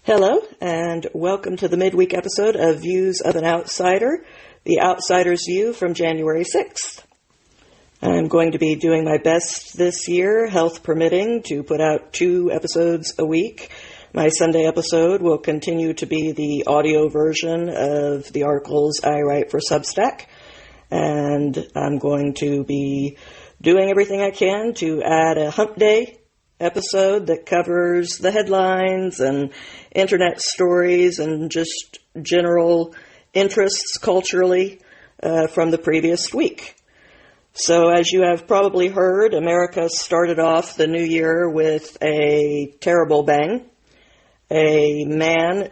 Hello, and welcome to the midweek episode of Views of an Outsider, the Outsider's View from January 6th. I'm going to be doing my best this year, health permitting, to put out 2 episodes a week. My Sunday episode will continue to be the audio version of the articles I write for Substack, and I'm going to be doing everything I can to add a Hump Day episode that covers the headlines and internet stories and just general interests culturally from the previous week. So as you have probably heard, America started off the new year with a terrible bang. A man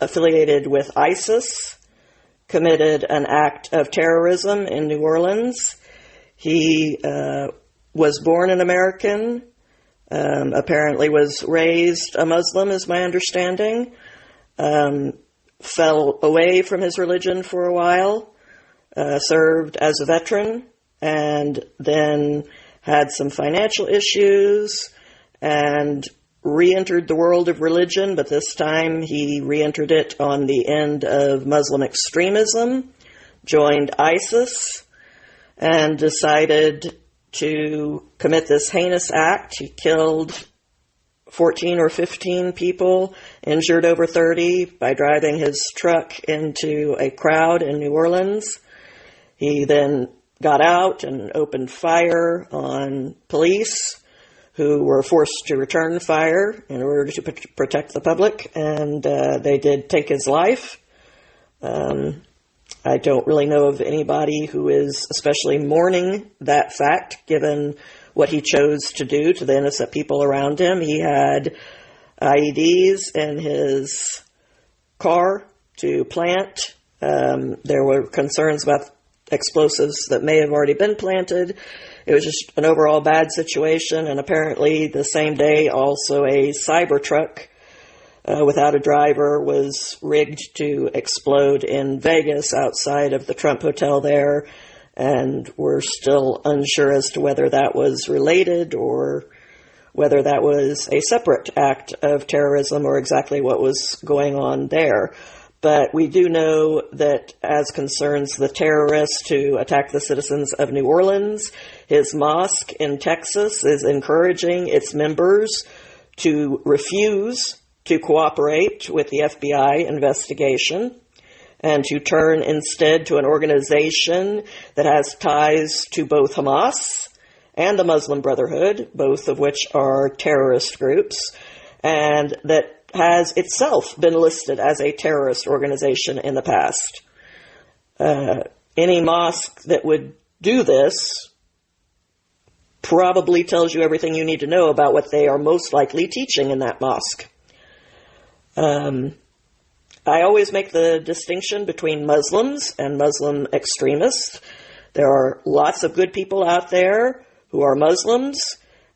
affiliated with ISIS committed an act of terrorism in New Orleans. He was born an American, apparently was raised a Muslim, is my understanding, fell away from his religion for a while, served as a veteran, and then had some financial issues and re-entered the world of religion, but this time he re-entered it on the end of Muslim extremism, joined ISIS, and decided to commit this heinous act. He killed 14 or 15 people, injured over 30 by driving his truck into a crowd in New Orleans. He then got out and opened fire on police who were forced to return fire in order to protect the public, and they did take his life. I don't really know of anybody who is especially mourning that fact, given what he chose to do to the innocent people around him. He had IEDs in his car to plant. There were concerns about explosives that may have already been planted. It was just an overall bad situation, and apparently the same day also a Cybertruck without a driver was rigged to explode in Vegas outside of the Trump Hotel there, and we're still unsure as to whether that was related or whether that was a separate act of terrorism or exactly what was going on there. But we do know that as concerns the terrorists who attacked the citizens of New Orleans, his mosque in Texas is encouraging its members to refuse to cooperate with the FBI investigation and to turn instead to an organization that has ties to both Hamas and the Muslim Brotherhood, both of which are terrorist groups, and that has itself been listed as a terrorist organization in the past. Any mosque that would do this probably tells you everything you need to know about what they are most likely teaching in that mosque. I always make the distinction between Muslims and Muslim extremists. There are lots of good people out there who are Muslims,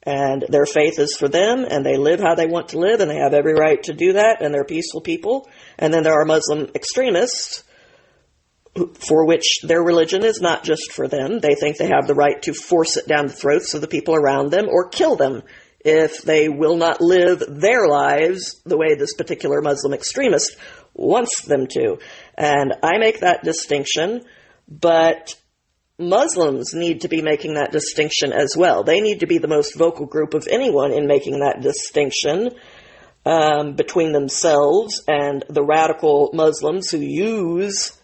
and their faith is for them, and they live how they want to live, and they have every right to do that, and they're peaceful people. And then there are Muslim extremists for which their religion is not just for them. They think they have the right to force it down the throats of the people around them or kill them if they will not live their lives the way this particular Muslim extremist wants them to. And I make that distinction, but Muslims need to be making that distinction as well. They need to be the most vocal group of anyone in making that distinction between themselves and the radical Muslims who use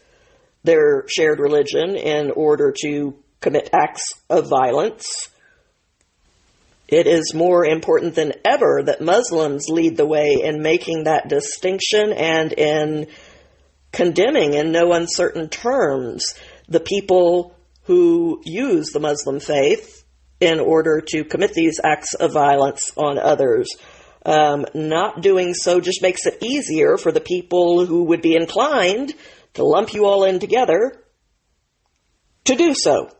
their shared religion in order to commit acts of violence. It is more important than ever that Muslims lead the way in making that distinction and in condemning in no uncertain terms the people who use the Muslim faith in order to commit these acts of violence on others. Not doing so just makes it easier for the people who would be inclined to lump you all in together to do so.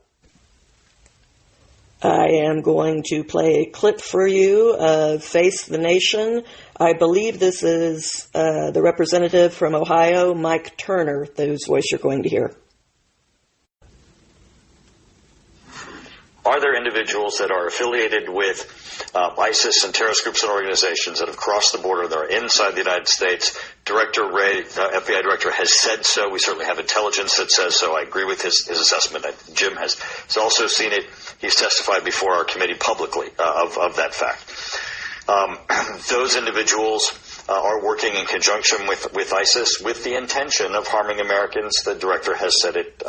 I am going to play a clip for you of Face the Nation. I believe this is the representative from Ohio, Mike Turner, whose voice you're going to hear. Are there individuals that are affiliated with ISIS and terrorist groups and organizations that have crossed the border, that are inside the United States? Director Wray, FBI director, has said so. We certainly have intelligence that says so. I agree with his assessment. Jim has also seen it. He's testified before our committee publicly of that fact. Those individuals are working in conjunction with ISIS with the intention of harming Americans. The director has said it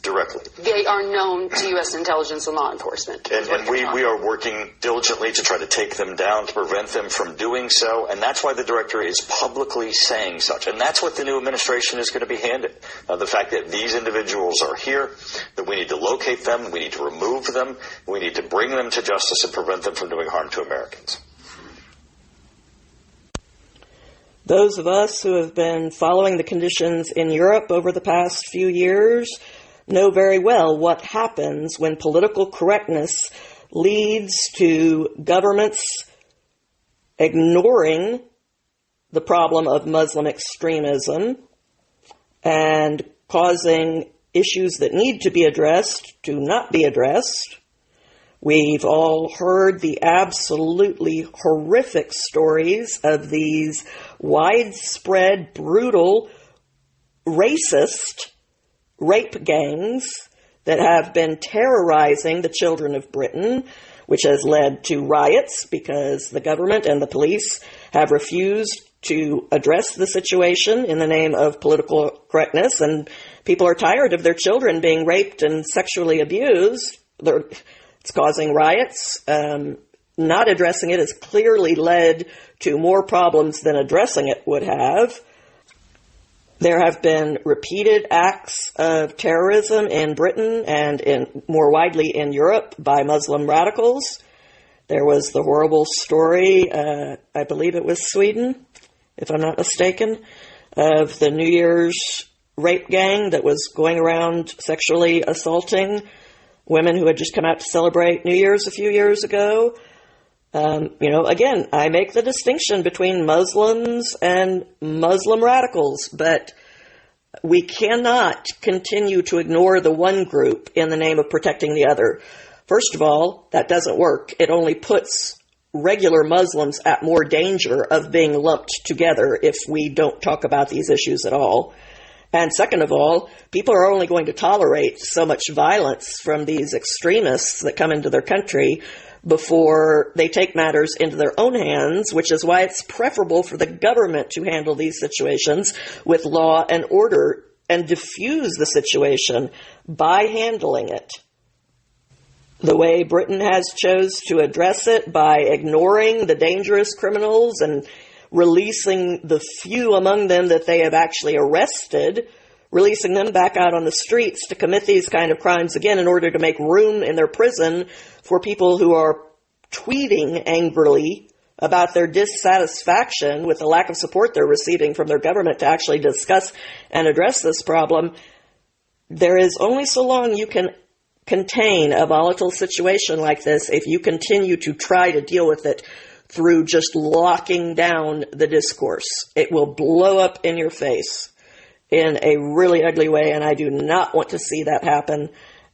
directly. They are known to U.S. intelligence and law enforcement. And we are working diligently to try to take them down, to prevent them from doing so. And that's why the director is publicly saying such. And that's what the new administration is going to be handed. The fact that these individuals are here, that we need to locate them, we need to remove them, we need to bring them to justice and prevent them from doing harm to Americans. Those of us who have been following the conditions in Europe over the past few years know very well what happens when political correctness leads to governments ignoring the problem of Muslim extremism and causing issues that need to be addressed to not be addressed. We've all heard the absolutely horrific stories of these widespread, brutal, racist rape gangs that have been terrorizing the children of Britain, which has led to riots because the government and the police have refused to address the situation in the name of political correctness, and people are tired of their children being raped and sexually abused. It's causing riots. Not addressing it has clearly led to more problems than addressing it would have. There have been repeated acts of terrorism in Britain and more widely in Europe by Muslim radicals. There was the horrible story, I believe it was Sweden, if I'm not mistaken, of the New Year's rape gang that was going around sexually assaulting women who had just come out to celebrate New Year's a few years ago. Again, I make the distinction between Muslims and Muslim radicals, but we cannot continue to ignore the one group in the name of protecting the other. First of all, that doesn't work. It only puts regular Muslims at more danger of being lumped together if we don't talk about these issues at all. And second of all, people are only going to tolerate so much violence from these extremists that come into their country before they take matters into their own hands, which is why it's preferable for the government to handle these situations with law and order and diffuse the situation by handling it. The way Britain has chose to address it by ignoring the dangerous criminals and releasing the few among them that they have actually arrested, releasing them back out on the streets to commit these kind of crimes again in order to make room in their prison for people who are tweeting angrily about their dissatisfaction with the lack of support they're receiving from their government to actually discuss and address this problem. There is only so long you can contain a volatile situation like this if you continue to try to deal with it through just locking down the discourse. It will blow up in your face in a really ugly way, and I do not want to see that happen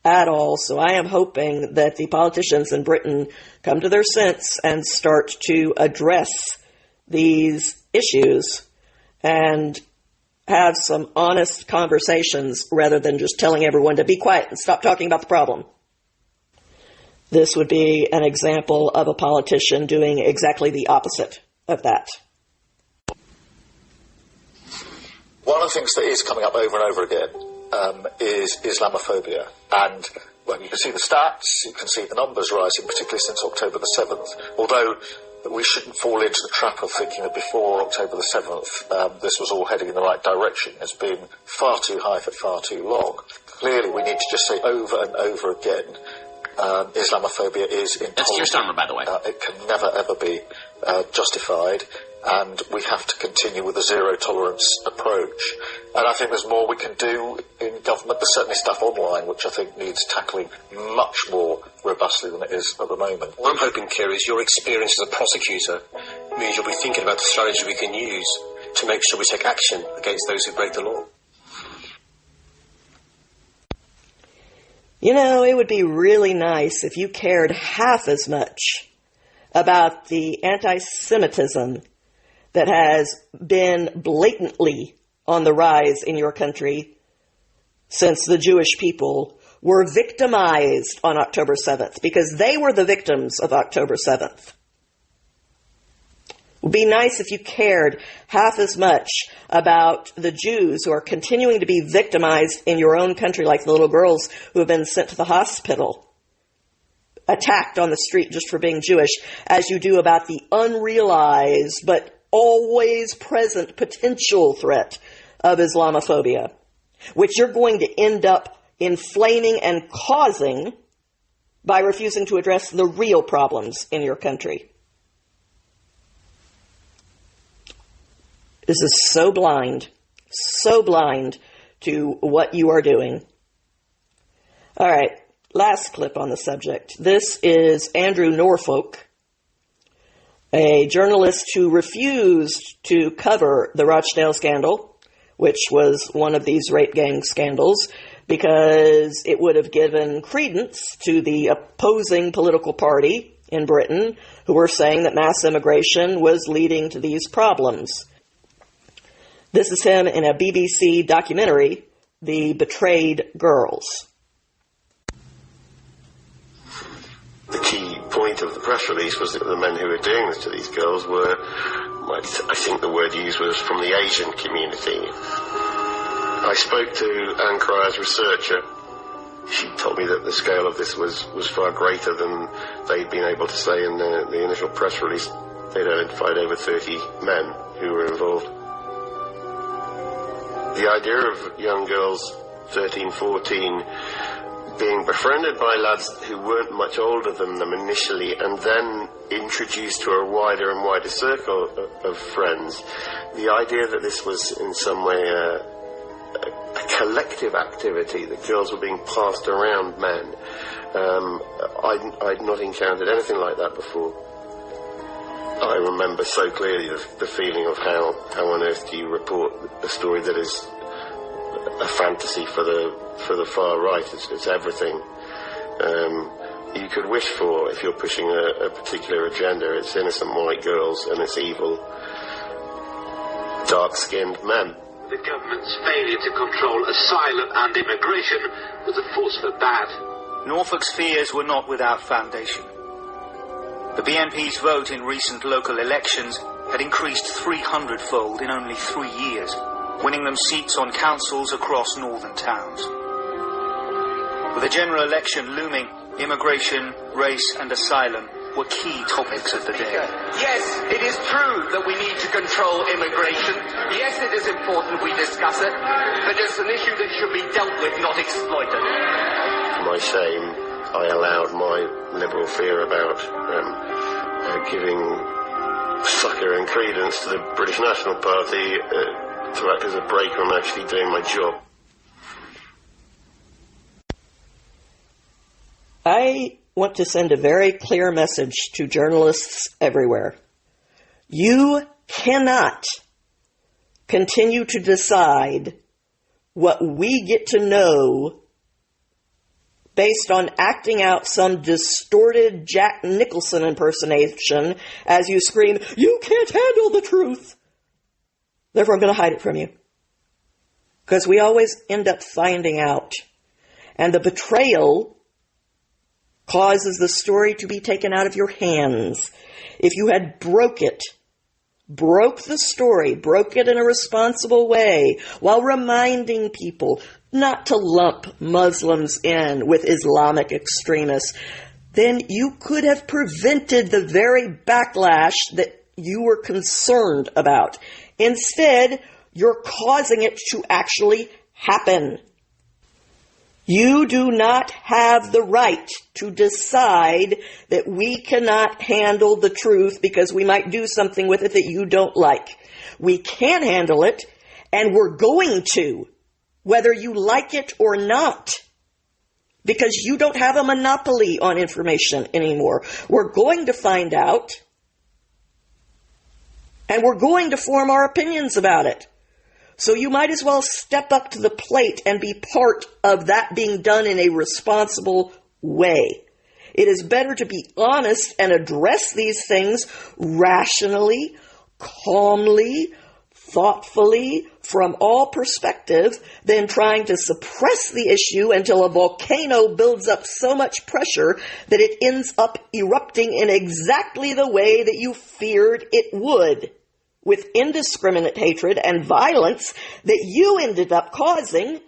at all. So I am hoping that the politicians in Britain come to their sense and start to address these issues and have some honest conversations rather than just telling everyone to be quiet and stop talking about the problem. This would be an example of a politician doing exactly the opposite of that. One of the things that is coming up over and over again is Islamophobia. And, well, you can see the stats, you can see the numbers rising, particularly since October the 7th. Although we shouldn't fall into the trap of thinking that before October the 7th, this was all heading in the right direction. It's been far too high for far too long. Clearly, we need to just say over and over again, Islamophobia is intolerable. That's your stammer, by the way. It can never, ever be justified, and we have to continue with a zero-tolerance approach. And I think there's more we can do in government. There's certainly stuff online which I think needs tackling much more robustly than it is at the moment. What I'm hoping, Keir, is your experience as a prosecutor means you'll be thinking about the strategy we can use to make sure we take action against those who break the law. You know, it would be really nice if you cared half as much about the anti-Semitism that has been blatantly on the rise in your country since the Jewish people were victimized on October 7th, because they were the victims of October 7th. It would be nice if you cared half as much about the Jews who are continuing to be victimized in your own country, like the little girls who have been sent to the hospital, attacked on the street just for being Jewish, as you do about the unrealized but always present potential threat of Islamophobia, which you're going to end up inflaming and causing by refusing to address the real problems in your country. This is so blind to what you are doing. All right, last clip on the subject. This is Andrew Norfolk, a journalist who refused to cover the Rochdale scandal, which was one of these rape gang scandals, because it would have given credence to the opposing political party in Britain who were saying that mass immigration was leading to these problems. This is him in a BBC documentary, The Betrayed Girls. The key point of the press release was that the men who were doing this to these girls were, I think the word used was from the Asian community. I spoke to Anne Cryer's researcher. She told me that the scale of this was far greater than they'd been able to say in the initial press release. They'd identified over 30 men who were involved. The idea of young girls, 13, 14, being befriended by lads who weren't much older than them initially, and then introduced to a wider and wider circle of friends, the idea that this was in some way a collective activity, that girls were being passed around men, I'd not encountered anything like that before. I remember so clearly the feeling of how on earth do you report a story that is a fantasy for the far right. It's everything you could wish for if you're pushing a particular agenda. It's innocent white girls and it's evil, dark-skinned men. The government's failure to control asylum and immigration was a force for bad. Norfolk's fears were not without foundation. The BNP's vote in recent local elections had increased 300-fold in only 3 years, winning them seats on councils across northern towns. With the general election looming, immigration, race and asylum were key topics of the day. Yes, it is true that we need to control immigration. Yes, it is important we discuss it, but it's an issue that should be dealt with, not exploited. To my shame, I allowed my liberal fear about giving succour and credence to the British National Party to act as a break on actually doing my job. I want to send a very clear message to journalists everywhere. You cannot continue to decide what we get to know based on acting out some distorted Jack Nicholson impersonation as you scream, "You can't handle the truth!" Therefore, I'm going to hide it from you. Because we always end up finding out. And the betrayal causes the story to be taken out of your hands. If you had broke the story, broke it in a responsible way, while reminding people not to lump Muslims in with Islamic extremists, then you could have prevented the very backlash that you were concerned about. Instead, you're causing it to actually happen. You do not have the right to decide that we cannot handle the truth because we might do something with it that you don't like. We can handle it, and we're going to, whether you like it or not, because you don't have a monopoly on information anymore. We're going to find out, and we're going to form our opinions about it. So you might as well step up to the plate and be part of that being done in a responsible way. It is better to be honest and address these things rationally, calmly, thoughtfully, from all perspectives, than trying to suppress the issue until a volcano builds up so much pressure that it ends up erupting in exactly the way that you feared it would, with indiscriminate hatred and violence that you ended up causing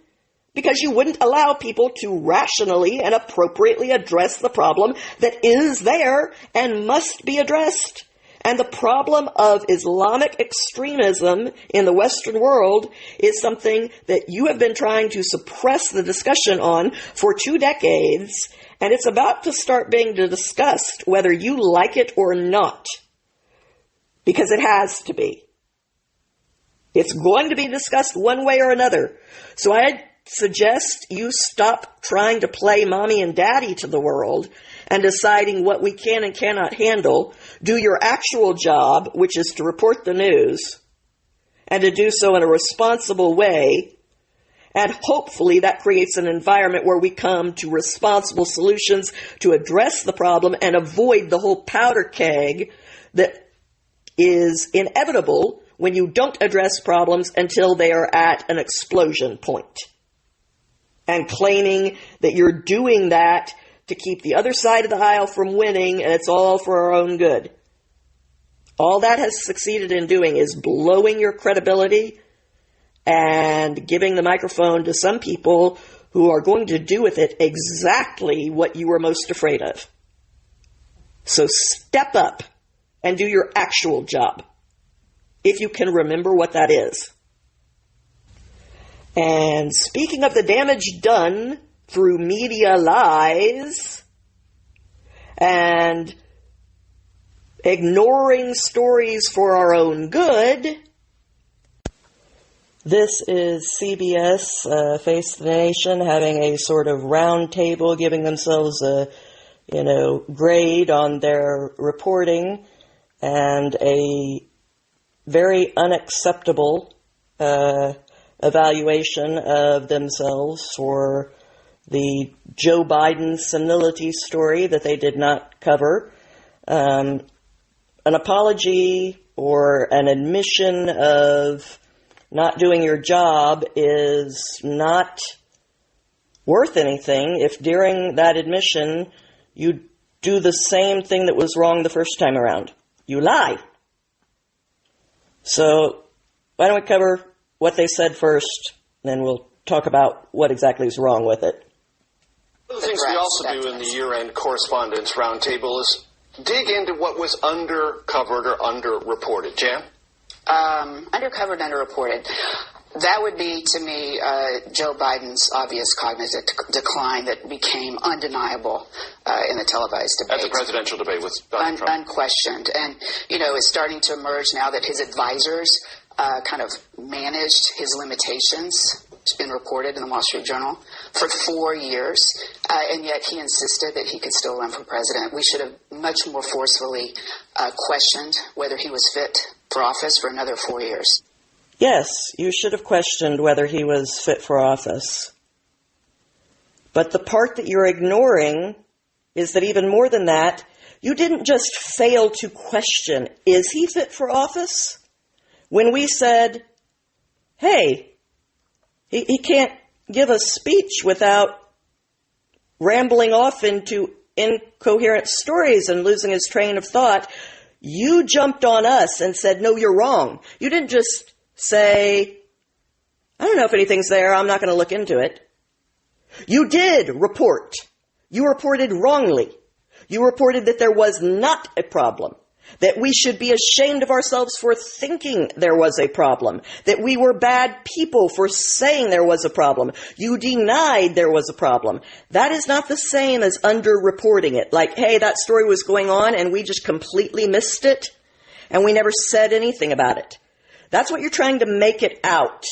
because you wouldn't allow people to rationally and appropriately address the problem that is there and must be addressed. And the problem of Islamic extremism in the Western world is something that you have been trying to suppress the discussion on for 2 decades, and it's about to start being discussed whether you like it or not. Because it has to be. It's going to be discussed one way or another. So I suggest you stop trying to play mommy and daddy to the world and deciding what we can and cannot handle. Do your actual job, which is to report the news, and to do so in a responsible way. And hopefully that creates an environment where we come to responsible solutions to address the problem and avoid the whole powder keg that is inevitable when you don't address problems until they are at an explosion point. And claiming that you're doing that to keep the other side of the aisle from winning, and it's all for our own good. All that has succeeded in doing is blowing your credibility and giving the microphone to some people who are going to do with it exactly what you were most afraid of. So step up and do your actual job, if you can remember what that is. And speaking of the damage done through media lies and ignoring stories for our own good, this is CBS, Face the Nation, having a sort of round table, giving themselves a, grade on their reporting, and a very unacceptable evaluation of themselves for the Joe Biden senility story that they did not cover. An apology or an admission of not doing your job is not worth anything if during that admission you do the same thing that was wrong the first time around. You lie. So why don't we cover what they said first, and then we'll talk about what exactly is wrong with it. One of the things we also do in the year-end correspondence roundtable is dig into what was undercovered or underreported. Jan? Undercovered, underreported. That would be, to me, Joe Biden's obvious cognitive decline that became undeniable in the televised debate. At the presidential debate with Donald Trump. Unquestioned. And, it's starting to emerge now that his advisors kind of managed his limitations. It's been reported in the Wall Street Journal for 4 years, and yet he insisted that he could still run for president. We should have much more forcefully questioned whether he was fit for office for another 4 years. Yes, you should have questioned whether he was fit for office. But the part that you're ignoring is that even more than that, you didn't just fail to question, is he fit for office? When we said, hey, he can't give a speech without rambling off into incoherent stories and losing his train of thought, you jumped on us and said, no, you're wrong. You didn't just say, I don't know if anything's there, I'm not going to look into it. You did report. You reported wrongly. You reported that there was not a problem, that we should be ashamed of ourselves for thinking there was a problem, that we were bad people for saying there was a problem. You denied there was a problem. That is not the same as underreporting it. Like, hey, that story was going on and we just completely missed it and we never said anything about it. That's what you're trying to make it out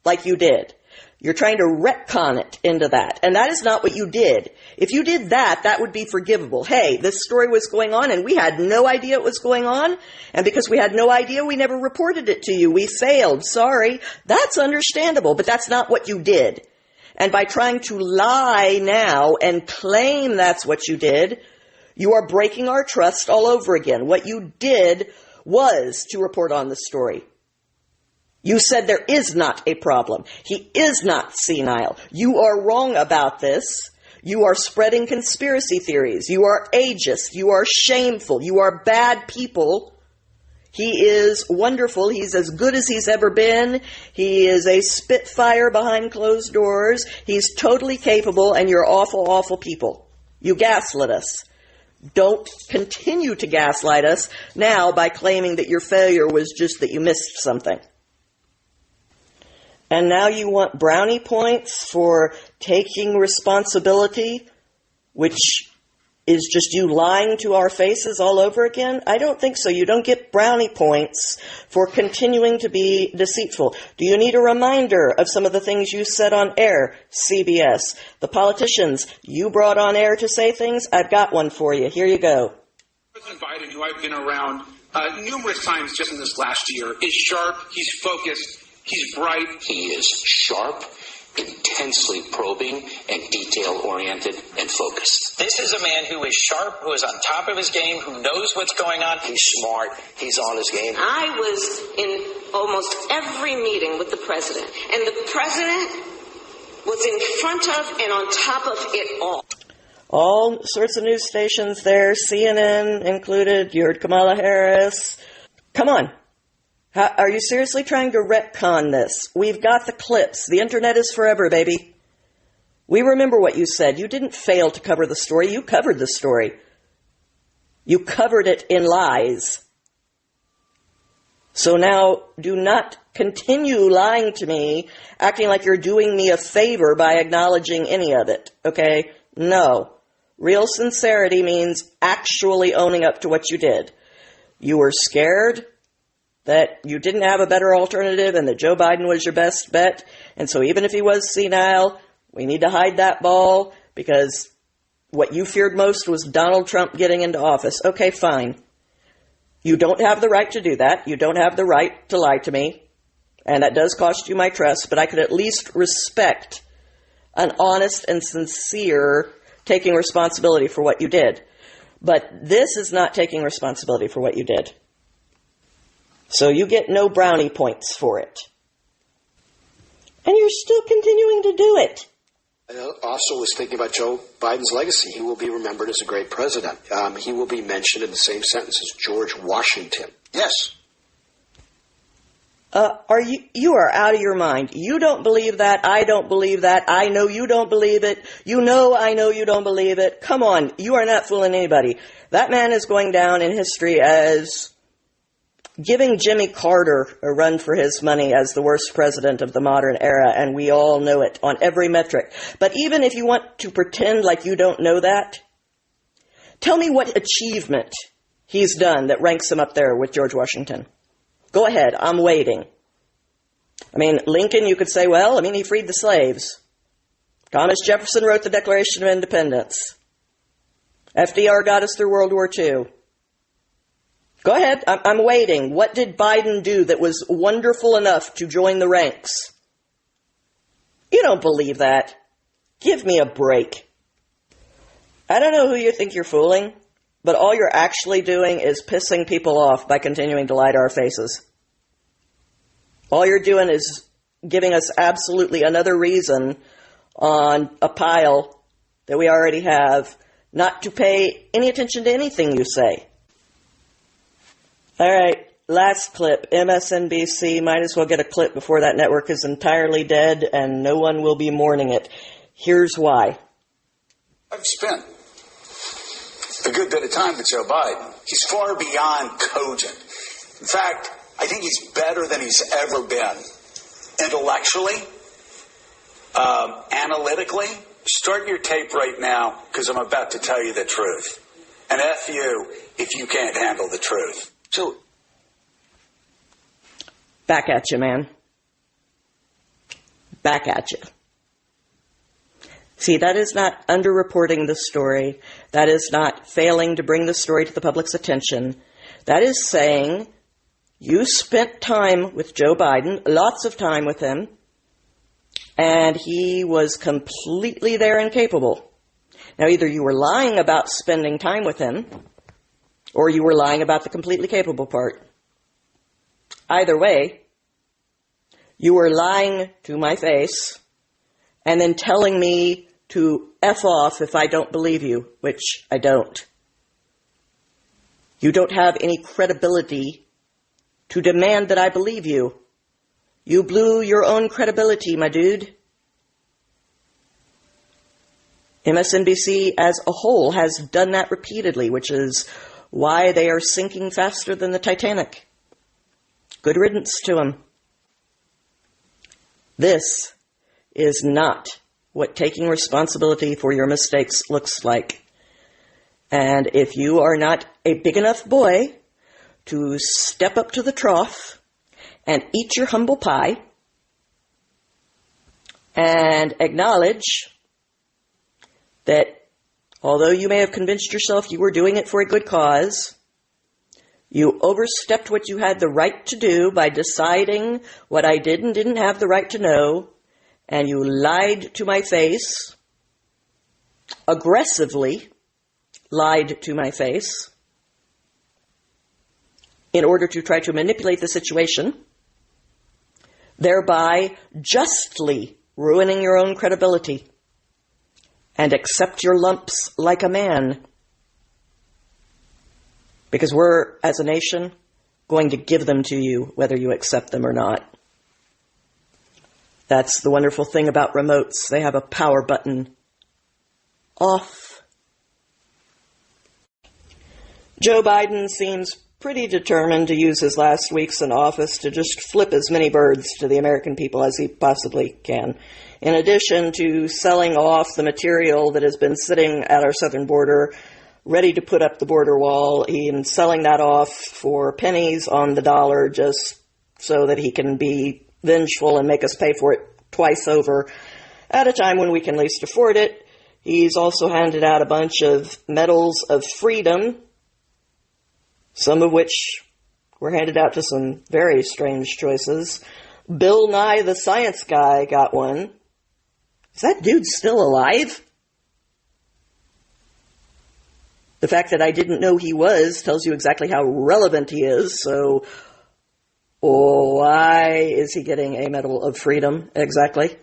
like you did. You're trying to retcon it into that. And that is not what you did. If you did that, that would be forgivable. Hey, this story was going on and we had no idea it was going on. And because we had no idea, we never reported it to you. We failed. Sorry. That's understandable, but that's not what you did. And by trying to lie now and claim that's what you did, you are breaking our trust all over again. What you did was to report on the story. You said there is not a problem. He is not senile. You are wrong about this. You are spreading conspiracy theories. You are ageist. You are shameful. You are bad people. He is wonderful. He's as good as he's ever been. He is a spitfire behind closed doors. He's totally capable, and you're awful, awful people. You gaslit us. Don't continue to gaslight us now by claiming that your failure was just that you missed something. And now you want brownie points for taking responsibility, which is just you lying to our faces all over again? I don't think so. You don't get brownie points for continuing to be deceitful. Do you need a reminder of some of the things you said on air, CBS? The politicians you brought on air to say things? I've got one for you. Here you go. President Biden, who I've been around numerous times just in this last year, is sharp, he's focused, he's bright. He is sharp, intensely probing, and detail-oriented and focused. This is a man who is sharp, who is on top of his game, who knows what's going on. He's smart. He's on his game. I was in almost every meeting with the president, and the president was in front of and on top of it all. All sorts of news stations there, CNN included. You heard Kamala Harris. Come on. Are you seriously trying to retcon this? We've got the clips. The internet is forever, baby. We remember what you said. You didn't fail to cover the story. You covered the story. You covered it in lies. So now do not continue lying to me, acting like you're doing me a favor by acknowledging any of it, okay? No. Real sincerity means actually owning up to what you did. You were scared that you didn't have a better alternative and that Joe Biden was your best bet. And so even if he was senile, we need to hide that ball because what you feared most was Donald Trump getting into office. Okay, fine. You don't have the right to do that. You don't have the right to lie to me. And that does cost you my trust, but I could at least respect an honest and sincere taking responsibility for what you did. But this is not taking responsibility for what you did. So you get no brownie points for it. And you're still continuing to do it. I also was thinking about Joe Biden's legacy. He will be remembered as a great president. He will be mentioned in the same sentence as George Washington. Yes. You are out of your mind. You don't believe that. I don't believe that. I know you don't believe it. You know I know you don't believe it. Come on. You are not fooling anybody. That man is going down in history as giving Jimmy Carter a run for his money as the worst president of the modern era, and we all know it on every metric. But even if you want to pretend like you don't know that, tell me what achievement he's done that ranks him up there with George Washington. Go ahead, I'm waiting. I mean, Lincoln, you could say, well, he freed the slaves. Thomas Jefferson wrote the Declaration of Independence. FDR got us through World War II. Go ahead, I'm waiting. What did Biden do that was wonderful enough to join the ranks? You don't believe that. Give me a break. I don't know who you think you're fooling, but all you're actually doing is pissing people off by continuing to lie to our faces. All you're doing is giving us absolutely another reason on a pile that we already have not to pay any attention to anything you say. All right, last clip, MSNBC. Might as well get a clip before that network is entirely dead and no one will be mourning it. Here's why. I've spent a good bit of time with Joe Biden. He's far beyond cogent. In fact, I think he's better than he's ever been. Intellectually, analytically. Start your tape right now because I'm about to tell you the truth. And F you if you can't handle the truth. So, back at you, man. back at you. See, that is not underreporting the story. That is not failing to bring the story to the public's attention. That is saying you spent time with Joe Biden, lots of time with him, and he was completely there and capable. Now, either you were lying about spending time with him, or you were lying about the completely capable part. Either way, you were lying to my face and then telling me to F off if I don't believe you, which I don't. You don't have any credibility to demand that I believe you. You blew your own credibility, my dude. MSNBC as a whole has done that repeatedly, which is why they are sinking faster than the Titanic. Good riddance to them. This is not what taking responsibility for your mistakes looks like. And if you are not a big enough boy to step up to the trough and eat your humble pie and acknowledge that although you may have convinced yourself you were doing it for a good cause, you overstepped what you had the right to do by deciding what I did and didn't have the right to know, and you lied to my face, aggressively lied to my face, in order to try to manipulate the situation, thereby justly ruining your own credibility, and accept your lumps like a man. Because we're, as a nation, going to give them to you, whether you accept them or not. That's the wonderful thing about remotes. They have a power button. Off. Joe Biden seems pretty determined to use his last weeks in office to just flip as many birds to the American people as he possibly can. In addition to selling off the material that has been sitting at our southern border, ready to put up the border wall, and selling that off for pennies on the dollar just so that he can be vengeful and make us pay for it twice over at a time when we can least afford it. He's also handed out a bunch of medals of freedom, some of which were handed out to some very strange choices. Bill Nye the Science Guy got one. Is that dude still alive? The fact that I didn't know he was tells you exactly how relevant he is, so why is he getting a Medal of Freedom exactly?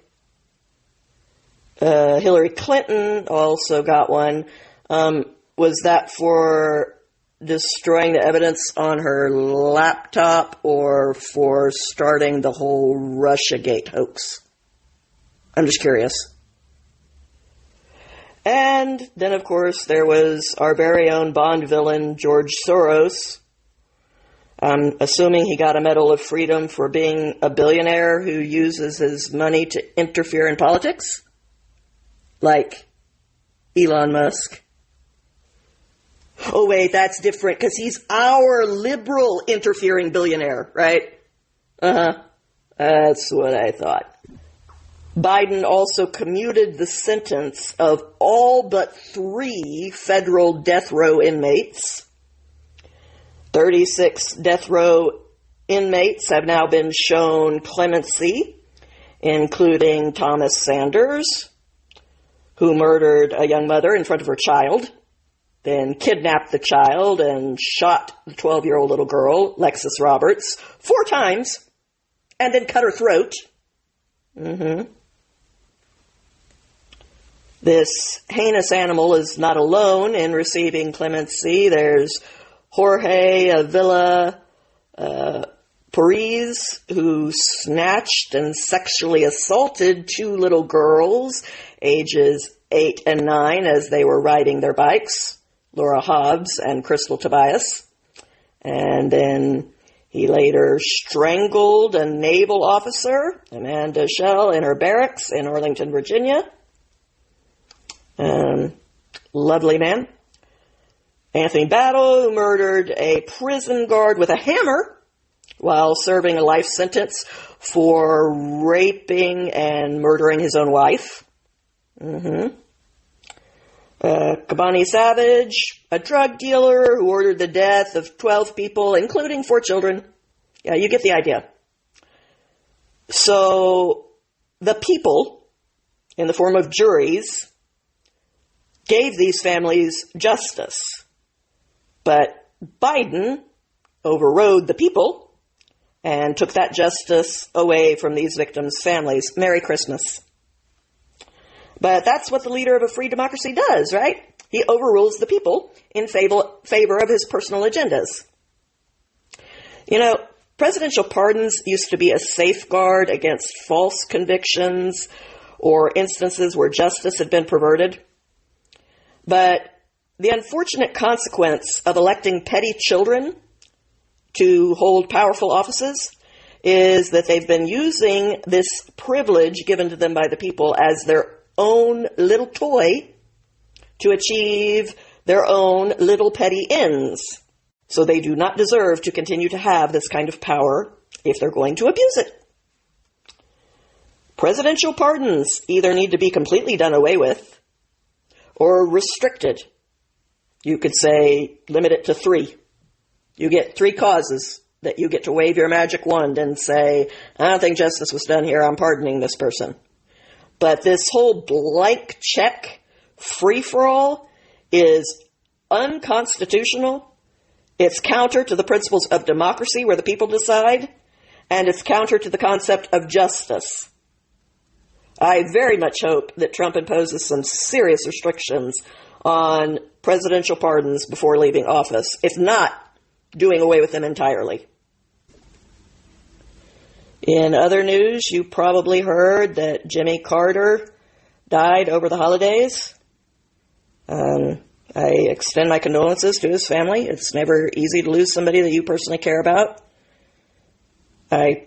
Hillary Clinton also got one. Was that for destroying the evidence on her laptop or for starting the whole Russiagate hoax? I'm just curious. And then, of course, there was our very own Bond villain, George Soros. I'm assuming he got a Medal of Freedom for being a billionaire who uses his money to interfere in politics? Like Elon Musk. Oh, wait, that's different, because he's our liberal interfering billionaire, right? That's what I thought. Biden also commuted the sentence of all but 3 federal death row inmates. 36 death row inmates have now been shown clemency, including Thomas Sanders, who murdered a young mother in front of her child, then kidnapped the child and shot the 12-year-old little girl, Lexus Roberts, 4 times, and then cut her throat. This heinous animal is not alone in receiving clemency. There's Jorge Avila Perez, who snatched and sexually assaulted 2 little girls, ages 8 and 9, as they were riding their bikes, Laura Hobbs and Crystal Tobias. And then he later strangled a naval officer, Amanda Schell, in her barracks in Arlington, Virginia. Lovely man. Anthony Battle, who murdered a prison guard with a hammer while serving a life sentence for raping and murdering his own wife. Kabani Savage, a drug dealer who ordered the death of 12 people, including 4 children. Yeah, you get the idea. So the people, in the form of juries, gave these families justice. But Biden overrode the people and took that justice away from these victims' families. Merry Christmas. But that's what the leader of a free democracy does, right? He overrules the people in favor of his personal agendas. You know, presidential pardons used to be a safeguard against false convictions or instances where justice had been perverted. But the unfortunate consequence of electing petty children to hold powerful offices is that they've been using this privilege given to them by the people as their own little toy to achieve their own little petty ends. So they do not deserve to continue to have this kind of power if they're going to abuse it. Presidential pardons either need to be completely done away with or restricted. You could say limit it to 3. You get 3 causes that you get to wave your magic wand and say, I don't think justice was done here, I'm pardoning this person. But this whole blank check free-for-all is unconstitutional. It's counter to the principles of democracy where the people decide, and it's counter to the concept of justice. I very much hope that Trump imposes some serious restrictions on presidential pardons before leaving office, if not doing away with them entirely. In other news, you probably heard that Jimmy Carter died over the holidays. I extend my condolences to his family. It's never easy to lose somebody that you personally care about. I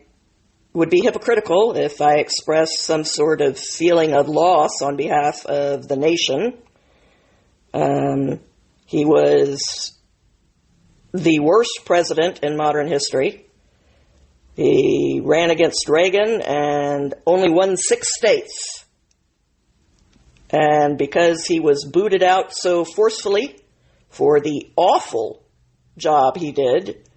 would be hypocritical if I expressed some sort of feeling of loss on behalf of the nation. He was the worst president in modern history. He ran against Reagan and only won 6 states. And because he was booted out so forcefully for the awful job he did,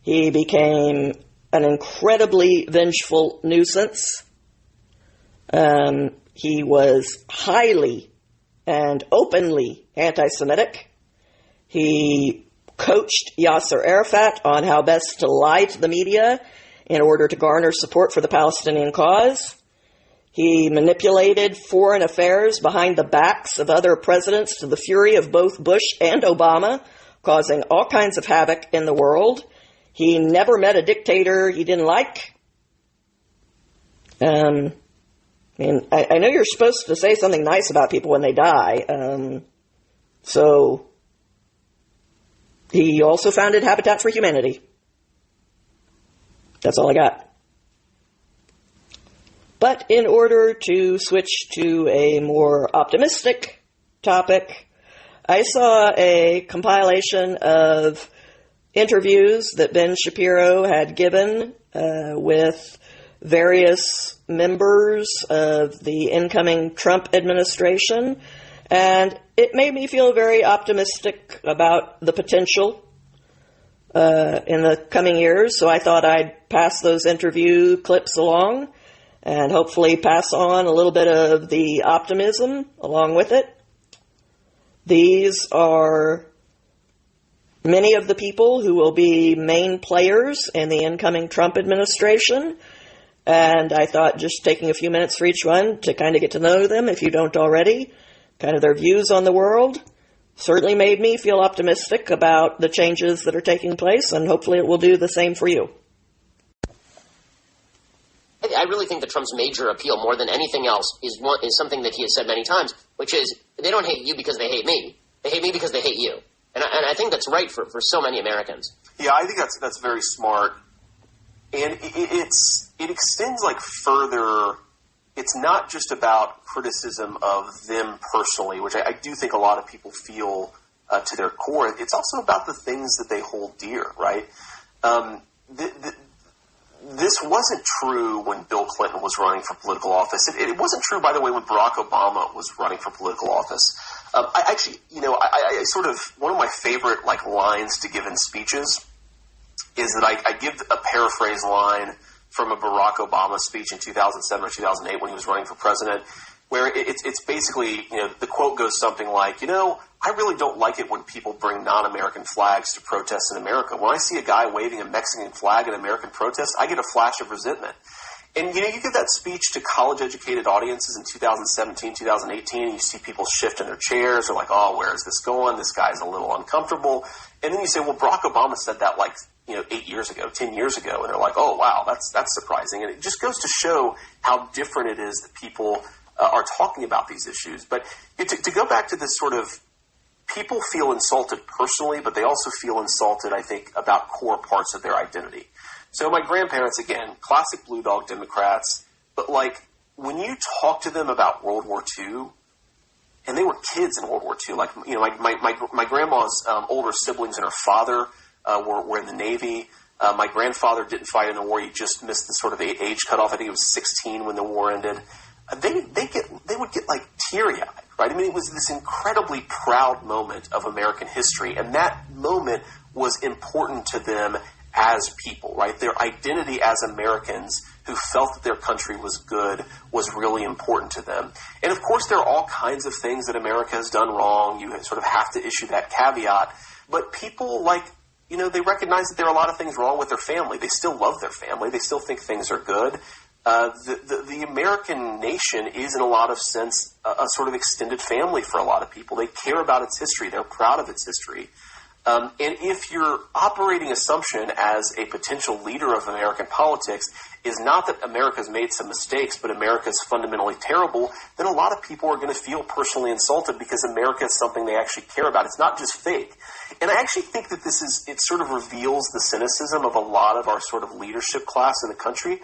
he became an incredibly vengeful nuisance. He was highly and openly anti-Semitic. He coached Yasser Arafat on how best to lie to the media in order to garner support for the Palestinian cause. He manipulated foreign affairs behind the backs of other presidents to the fury of both Bush and Obama, causing all kinds of havoc in the world. He never met a dictator he didn't like. I know you're supposed to say something nice about people when they die. So he also founded Habitat for Humanity. That's all I got. But in order to switch to a more optimistic topic, I saw a compilation of interviews that Ben Shapiro had given with various members of the incoming Trump administration, and it made me feel very optimistic about the potential in the coming years, so I thought I'd pass those interview clips along and hopefully pass on a little bit of the optimism along with it. These are many of the people who will be main players in the incoming Trump administration, and I thought just taking a few minutes for each one to kind of get to know them, if you don't already, kind of their views on the world, certainly made me feel optimistic about the changes that are taking place, and hopefully it will do the same for you. I really think that Trump's major appeal, more than anything else, is something that he has said many times, which is they don't hate you because they hate me. They hate me because they hate you. And I think that's right for so many Americans. Yeah, I think that's very smart. And it extends further. It's not just about criticism of them personally, which I do think a lot of people feel to their core. It's also about the things that they hold dear, right? this wasn't true when Bill Clinton was running for political office. It wasn't true, by the way, when Barack Obama was running for political office. I actually, I sort of, one of my favorite lines to give in speeches is that I give a paraphrase line from a Barack Obama speech in 2007 or 2008 when he was running for president, where it's basically, the quote goes something like, I really don't like it when people bring non-American flags to protests in America. When I see a guy waving a Mexican flag at an American protest, I get a flash of resentment. And, you give that speech to college-educated audiences in 2017, 2018, and you see people shift in their chairs. They're like, oh, where is this going? This guy's a little uncomfortable. And then you say, well, Barack Obama said that 8 years ago, 10 years ago. And they're like, oh, wow, that's surprising. And it just goes to show how different it is that people are talking about these issues. But to go back to this sort of, people feel insulted personally, but they also feel insulted, I think, about core parts of their identity. So my grandparents, again, classic Blue Dog Democrats, but when you talk to them about World War II, and they were kids in World War II, my grandma's older siblings and her father were in the Navy. My grandfather didn't fight in the war. He just missed the sort of age cutoff. I think he was 16 when the war ended. They would get teary-eyed, right? I mean, it was this incredibly proud moment of American history, and that moment was important to them as people, right? Their identity as Americans who felt that their country was good was really important to them. And of course, there are all kinds of things that America has done wrong. You sort of have to issue that caveat. But people they recognize that there are a lot of things wrong with their family. They still love their family. They still think things are good. The American nation is, in a lot of sense, a sort of extended family for a lot of people. They care about its history. They're proud of its history. And if your operating assumption as a potential leader of American politics is not that America's made some mistakes, but America's fundamentally terrible, then a lot of people are going to feel personally insulted because America is something they actually care about. It's not just fake. And I actually think that it sort of reveals the cynicism of a lot of our sort of leadership class in the country.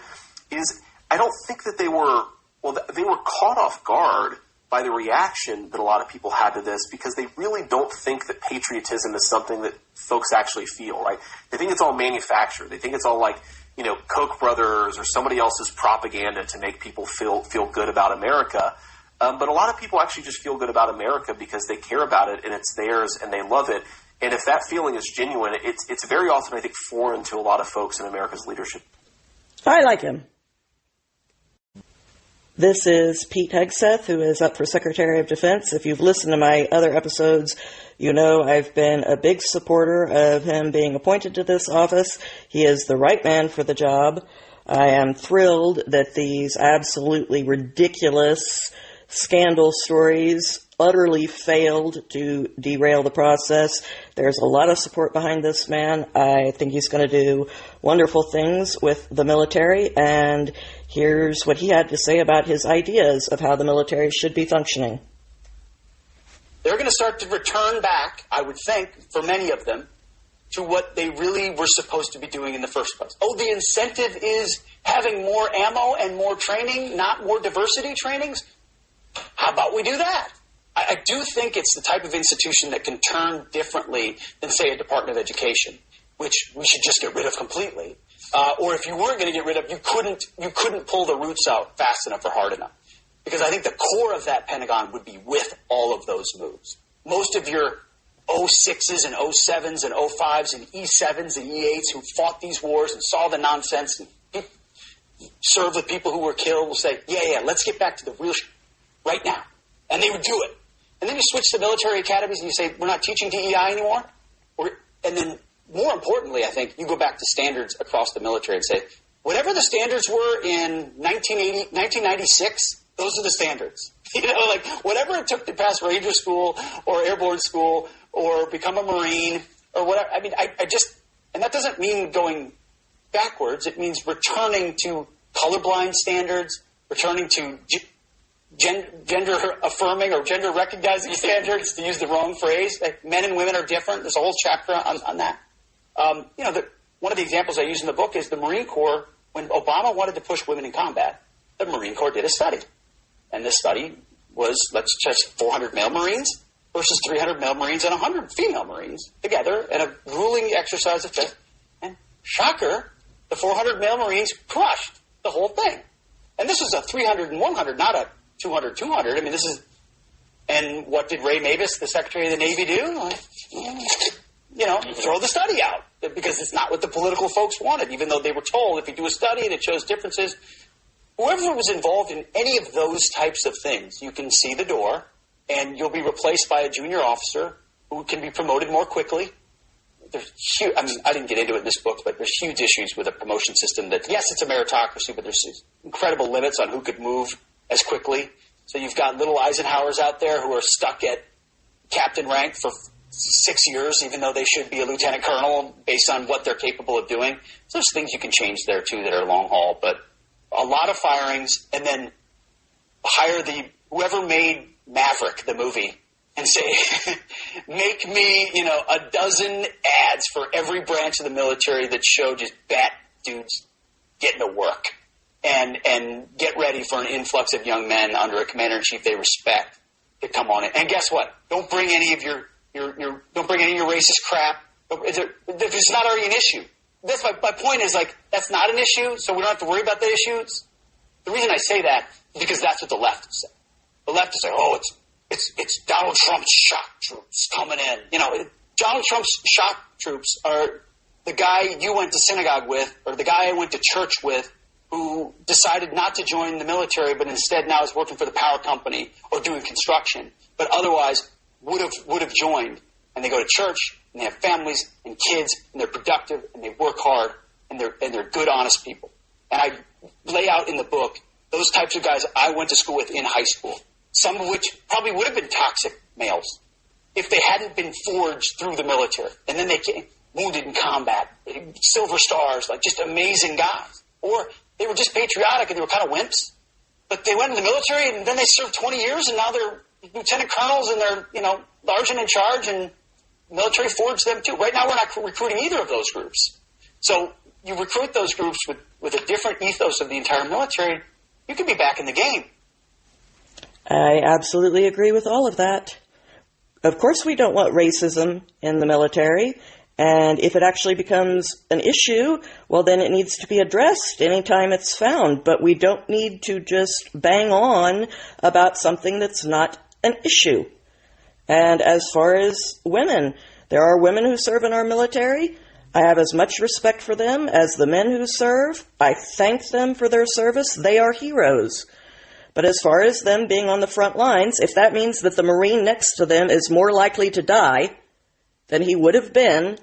I don't think that they were caught off guard by the reaction that a lot of people had to this because they really don't think that patriotism is something that folks actually feel, right? They think it's all manufactured. They think it's all Koch brothers or somebody else's propaganda to make people feel good about America. But a lot of people actually just feel good about America because they care about it and it's theirs and they love it. And if that feeling is genuine, it's very often, I think, foreign to a lot of folks in America's leadership. I like him. This is Pete Hegseth, who is up for Secretary of Defense. If you've listened to my other episodes, you know I've been a big supporter of him being appointed to this office. He is the right man for the job. I am thrilled that these absolutely ridiculous scandal stories utterly failed to derail the process. There's a lot of support behind this man. I think he's going to do wonderful things with the military, and here's what he had to say about his ideas of how the military should be functioning. They're going to start to return back, I would think, for many of them, to what they really were supposed to be doing in the first place. Oh, the incentive is having more ammo and more training, not more diversity trainings? How about we do that? I do think it's the type of institution that can turn differently than, say, a Department of Education, which we should just get rid of completely. Or if you weren't going to get rid of, you couldn't pull the roots out fast enough or hard enough. Because I think the core of that Pentagon would be with all of those moves. Most of your 06s and 07s and 05s and E7s and E8s who fought these wars and saw the nonsense and served with people who were killed will say, yeah, let's get back to the real right now. And they would do it. And then you switch to military academies and you say, we're not teaching DEI anymore? And then, more importantly, I think, you go back to standards across the military and say, whatever the standards were in 1996, those are the standards. Whatever it took to pass Ranger School or Airborne School or become a Marine or whatever. I mean, I just, and that doesn't mean going backwards. It means returning to colorblind standards, returning to gender affirming or gender recognizing standards, to use the wrong phrase. Men and women are different. There's a whole chapter on that. One of the examples I use in the book is the Marine Corps. When Obama wanted to push women in combat, the Marine Corps did a study. And this study was, let's test 400 male Marines versus 300 male Marines and 100 female Marines together in a grueling exercise of faith. And shocker, the 400 male Marines crushed the whole thing. And this was a 300 and 100, not a 200, 200. I mean, this is, and what did Ray Mavis, the Secretary of the Navy, do? Throw the study out, because it's not what the political folks wanted, even though they were told if you do a study and it shows differences. Whoever was involved in any of those types of things, you can see the door, and you'll be replaced by a junior officer who can be promoted more quickly. There's huge, I mean, I didn't get into it in this book, but there's huge issues with a promotion system that, yes, it's a meritocracy, but there's incredible limits on who could move as quickly. So you've got little Eisenhowers out there who are stuck at captain rank for 6 years, even though they should be a lieutenant colonel based on what they're capable of doing. So there's things you can change there, too, that are long haul. But a lot of firings, and then hire whoever made Maverick, the movie, and say, make me, a dozen ads for every branch of the military that show just bat dudes getting to work, and get ready for an influx of young men under a commander-in-chief they respect to come on in. And guess what? Don't bring any of your racist crap. It's not already an issue. That's my point is, that's not an issue, so we don't have to worry about the issues. The reason I say that is because that's what the left is saying. The left is saying, it's Donald Trump's shock troops coming in. Donald Trump's shock troops are the guy you went to synagogue with, or the guy I went to church with, who decided not to join the military, but instead now is working for the power company or doing construction, but otherwise would have joined. And they go to church, and they have families and kids, and they're productive, and they work hard, and they're good, honest people. And I lay out in the book those types of guys I went to school with in high school, some of which probably would have been toxic males if they hadn't been forged through the military. And then they came wounded in combat, silver stars, just amazing guys. Or they were just patriotic and they were kind of wimps. But they went in the military and then they served 20 years and now they're lieutenant colonels and they're, large and in charge, and the military forged them too. Right now we're not recruiting either of those groups. So you recruit those groups with a different ethos of the entire military, you can be back in the game. I absolutely agree with all of that. Of course we don't want racism in the military, and if it actually becomes an issue, well, then it needs to be addressed anytime it's found. But we don't need to just bang on about something that's not an issue. And as far as women, there are women who serve in our military. I have as much respect for them as the men who serve. I thank them for their service. They are heroes. But as far as them being on the front lines, if that means that the Marine next to them is more likely to die than he would have been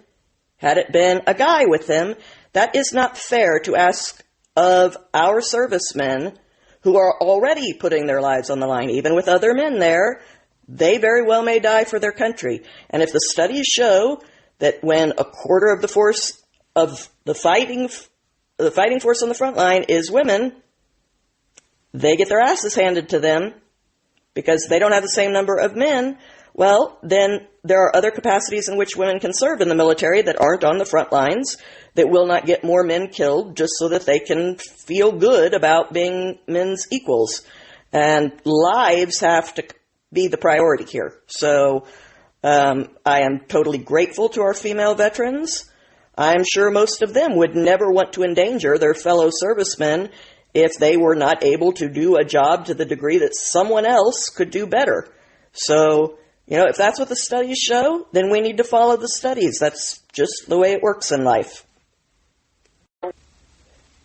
had it been a guy with them, that is not fair to ask of our servicemen who are already putting their lives on the line. Even with other men there, they very well may die for their country. And if the studies show that when a quarter of the force of the fighting force on the front line is women, they get their asses handed to them because they don't have the same number of men. Well, then there are other capacities in which women can serve in the military that aren't on the front lines, that will not get more men killed just so that they can feel good about being men's equals. And lives have to be the priority here. So I am totally grateful to our female veterans. I'm sure most of them would never want to endanger their fellow servicemen if they were not able to do a job to the degree that someone else could do better. So, if that's what the studies show, then we need to follow the studies. That's just the way it works in life.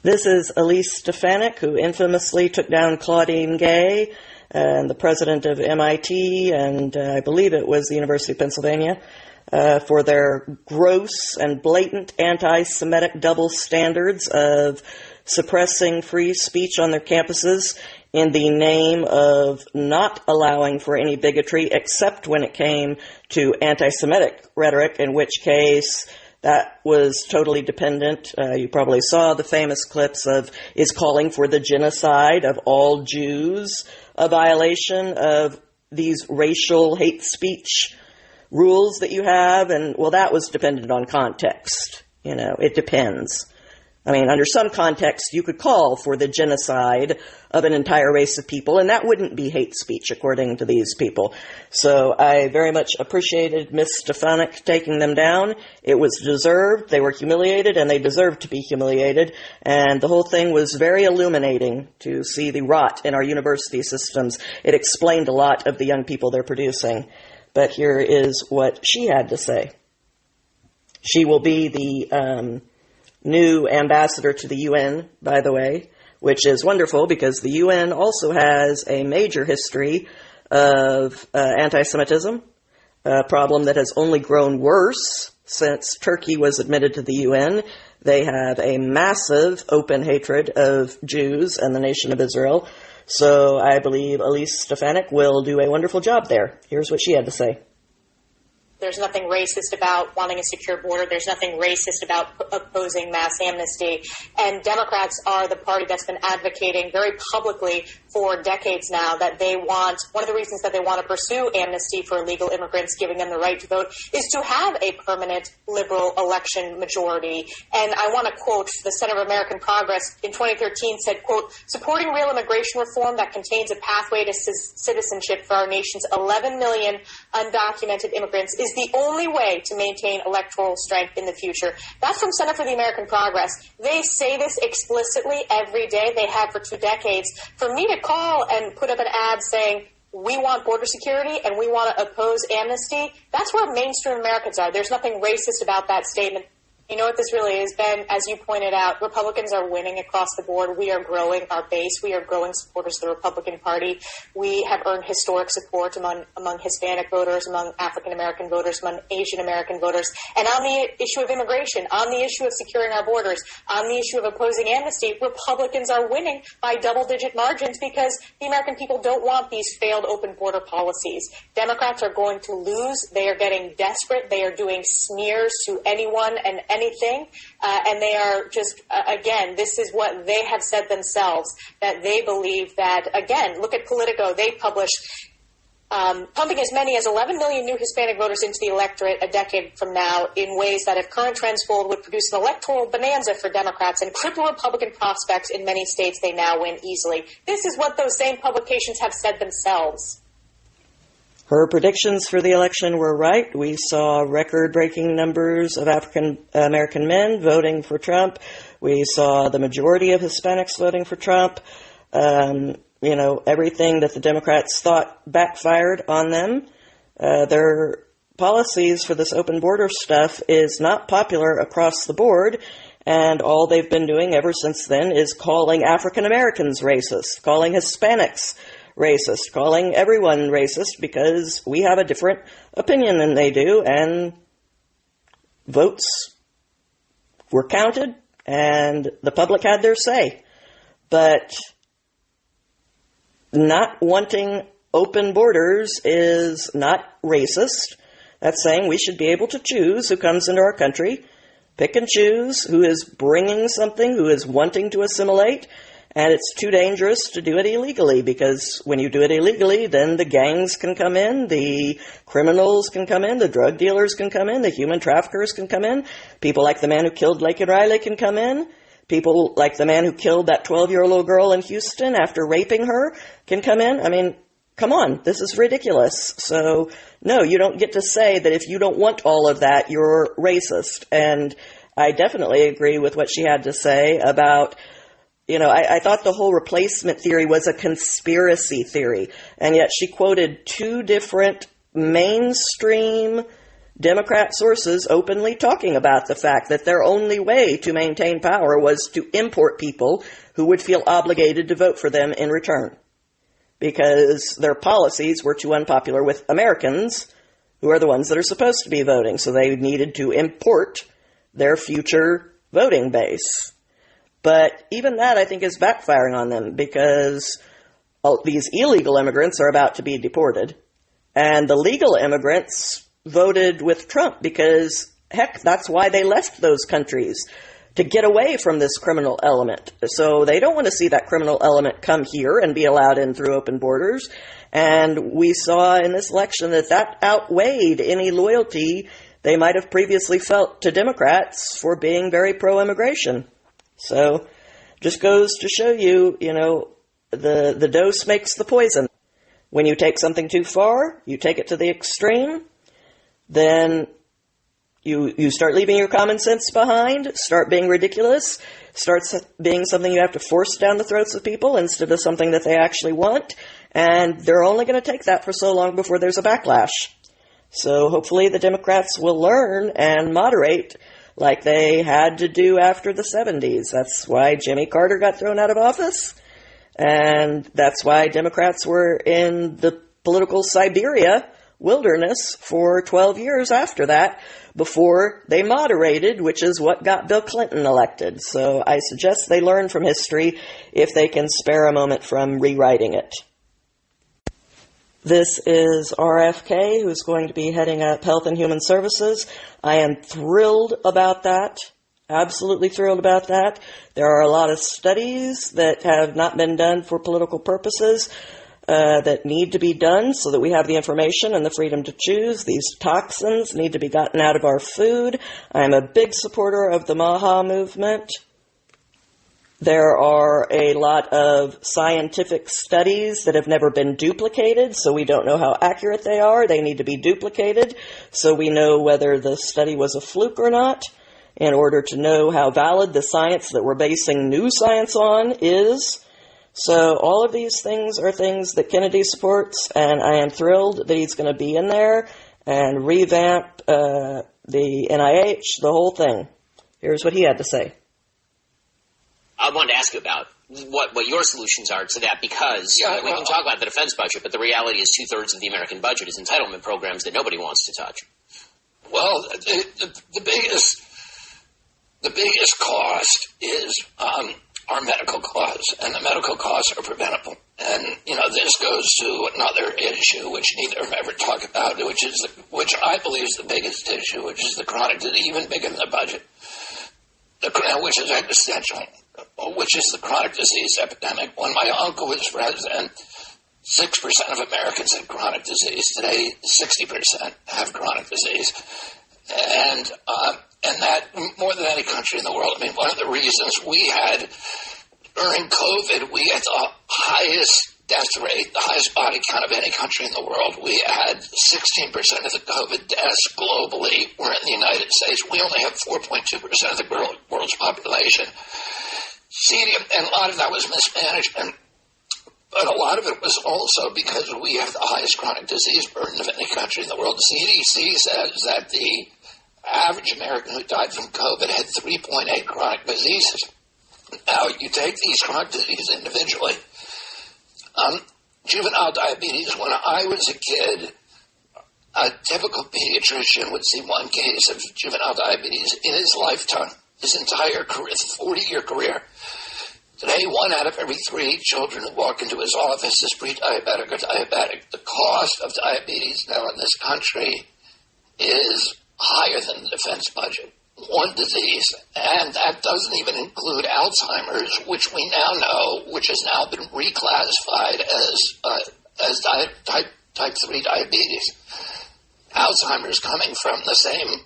This is Elise Stefanik, who infamously took down Claudine Gay, and the president of MIT, and I believe it was the University of Pennsylvania, for their gross and blatant anti-Semitic double standards of suppressing free speech on their campuses in the name of not allowing for any bigotry, except when it came to anti-Semitic rhetoric, in which case that was totally dependent. You probably saw the famous clips of is calling for the genocide of all Jews, a violation of these racial hate speech rules that you have. And, well, that was dependent on context. It depends. I mean, under some context, you could call for the genocide of an entire race of people, and that wouldn't be hate speech, according to these people. So I very much appreciated Ms. Stefanik taking them down. It was deserved. They were humiliated, and they deserved to be humiliated. And the whole thing was very illuminating to see the rot in our university systems. It explained a lot of the young people they're producing. But here is what she had to say. She will be the new ambassador to the UN, by the way, which is wonderful because the UN also has a major history of anti-Semitism, a problem that has only grown worse since Turkey was admitted to the UN. They have a massive open hatred of Jews and the nation of Israel. So I believe Elise Stefanik will do a wonderful job there. Here's what she had to say. There's nothing racist about wanting a secure border. There's nothing racist about opposing mass amnesty. And Democrats are the party that's been advocating very publicly for decades now that they want, one of the reasons that they want to pursue amnesty for illegal immigrants, giving them the right to vote, is to have a permanent liberal election majority. And I want to quote the Center of American Progress in 2013 said, quote, supporting real immigration reform that contains a pathway to citizenship for our nation's 11 million undocumented immigrants is the only way to maintain electoral strength in the future. That's from Center for the American Progress. They say this explicitly every day. They have for 2 decades. For me to call and put up an ad saying, we want border security and we want to oppose amnesty, that's where mainstream Americans are. There's nothing racist about that statement. You know what this really is, Ben? As you pointed out, Republicans are winning across the board. We are growing our base. We are growing supporters of the Republican Party. We have earned historic support among Hispanic voters, among African-American voters, among Asian-American voters. And on the issue of immigration, on the issue of securing our borders, on the issue of opposing amnesty, Republicans are winning by double-digit margins because the American people don't want these failed open border policies. Democrats are going to lose. They are getting desperate. They are doing smears to anyone and anything, and they are just, again, this is what they have said themselves, that they believe that, again, look at Politico, they publish pumping as many as 11 million new Hispanic voters into the electorate a decade from now in ways that, if current trends hold, would produce an electoral bonanza for Democrats and cripple Republican prospects in many states they now win easily. This is what those same publications have said themselves. Her predictions for the election were right. We saw record-breaking numbers of African-American men voting for Trump. We saw the majority of Hispanics voting for Trump. Everything that the Democrats thought backfired on them. Their policies for this open border stuff is not popular across the board, and all they've been doing ever since then is calling African-Americans racist, calling Hispanics racist, calling everyone racist because we have a different opinion than they do, and votes were counted and the public had their say. But not wanting open borders is not racist. That's saying we should be able to choose who comes into our country, pick and choose who is bringing something, who is wanting to assimilate. And it's too dangerous to do it illegally, because when you do it illegally, then the gangs can come in, the criminals can come in, the drug dealers can come in, the human traffickers can come in, people like the man who killed Laken Riley can come in, people like the man who killed that 12-year-old little girl in Houston after raping her can come in. I mean, come on, this is ridiculous. So, no, you don't get to say that if you don't want all of that, you're racist. And I definitely agree with what she had to say about, I thought the whole replacement theory was a conspiracy theory, and yet she quoted 2 different mainstream Democrat sources openly talking about the fact that their only way to maintain power was to import people who would feel obligated to vote for them in return, because their policies were too unpopular with Americans, who are the ones that are supposed to be voting, so they needed to import their future voting base. But even that, I think, is backfiring on them, because these illegal immigrants are about to be deported. And the legal immigrants voted with Trump because, heck, that's why they left those countries, to get away from this criminal element. So they don't want to see that criminal element come here and be allowed in through open borders. And we saw in this election that outweighed any loyalty they might have previously felt to Democrats for being very pro-immigration. So, just goes to show you, the dose makes the poison. When you take something too far, you take it to the extreme, then you start leaving your common sense behind, start being ridiculous, starts being something you have to force down the throats of people instead of something that they actually want, and they're only going to take that for so long before there's a backlash. So hopefully the Democrats will learn and moderate like they had to do after the 70s. That's why Jimmy Carter got thrown out of office, and that's why Democrats were in the political Siberia wilderness for 12 years after that, before they moderated, which is what got Bill Clinton elected. So I suggest they learn from history if they can spare a moment from rewriting it. This is RFK, who's going to be heading up Health and Human Services. I am thrilled about that. Absolutely thrilled about that. There are a lot of studies that have not been done for political purposes that need to be done so that we have the information and the freedom to choose. These toxins need to be gotten out of our food. I'm a big supporter of the MAHA movement. There are a lot of scientific studies that have never been duplicated, so we don't know how accurate they are. They need to be duplicated so we know whether the study was a fluke or not, in order to know how valid the science that we're basing new science on is. So all of these things are things that Kennedy supports, and I am thrilled that he's going to be in there and revamp the NIH, the whole thing. Here's what he had to say. I wanted to ask you about what your solutions are to that, because we can talk about the defense budget, but the reality is 2/3 of the American budget is entitlement programs that nobody wants to touch. Well, the biggest cost is our medical costs, and the medical costs are preventable. And, this goes to another issue which neither have ever talked about, which I believe is the biggest issue, which is the chronic disease, even bigger than the budget, which is existential, which is the chronic disease epidemic. When my uncle was president, 6% of Americans had chronic disease. Today, 60% have chronic disease. And that, more than any country in the world, one of the reasons we had, during COVID, we had the highest death rate, the highest body count of any country in the world. We had 16% of the COVID deaths globally were in the United States. We only have 4.2% of the world's population. And a lot of that was mismanagement. But a lot of it was also because we have the highest chronic disease burden of any country in the world. The CDC says that the average American who died from COVID had 3.8 chronic diseases. Now, you take these chronic diseases individually. Juvenile diabetes, when I was a kid, a typical pediatrician would see one case of juvenile diabetes in his lifetime, his entire career, 40-year career. Today, 1 out of every 3 children who walk into his office is pre-diabetic or diabetic. The cost of diabetes now in this country is higher than the defense budget. One disease, and that doesn't even include Alzheimer's, which we now know, which has now been reclassified as type 3 diabetes. Alzheimer's coming from the same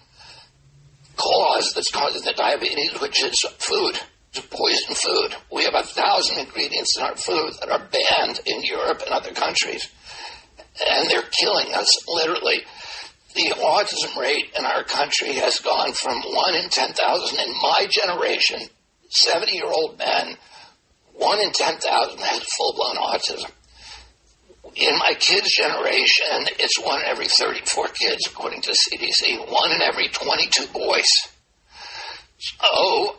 cause that's causing the diabetes, which is food. Poison food. We have 1,000 ingredients in our food that are banned in Europe and other countries, and they're killing us, literally. The autism rate in our country has gone from 1 in 10,000 in my generation, 70-year-old men, 1 in 10,000 has full-blown autism. In my kids' generation, it's 1 in every 34 kids, according to CDC, 1 in every 22 boys. So,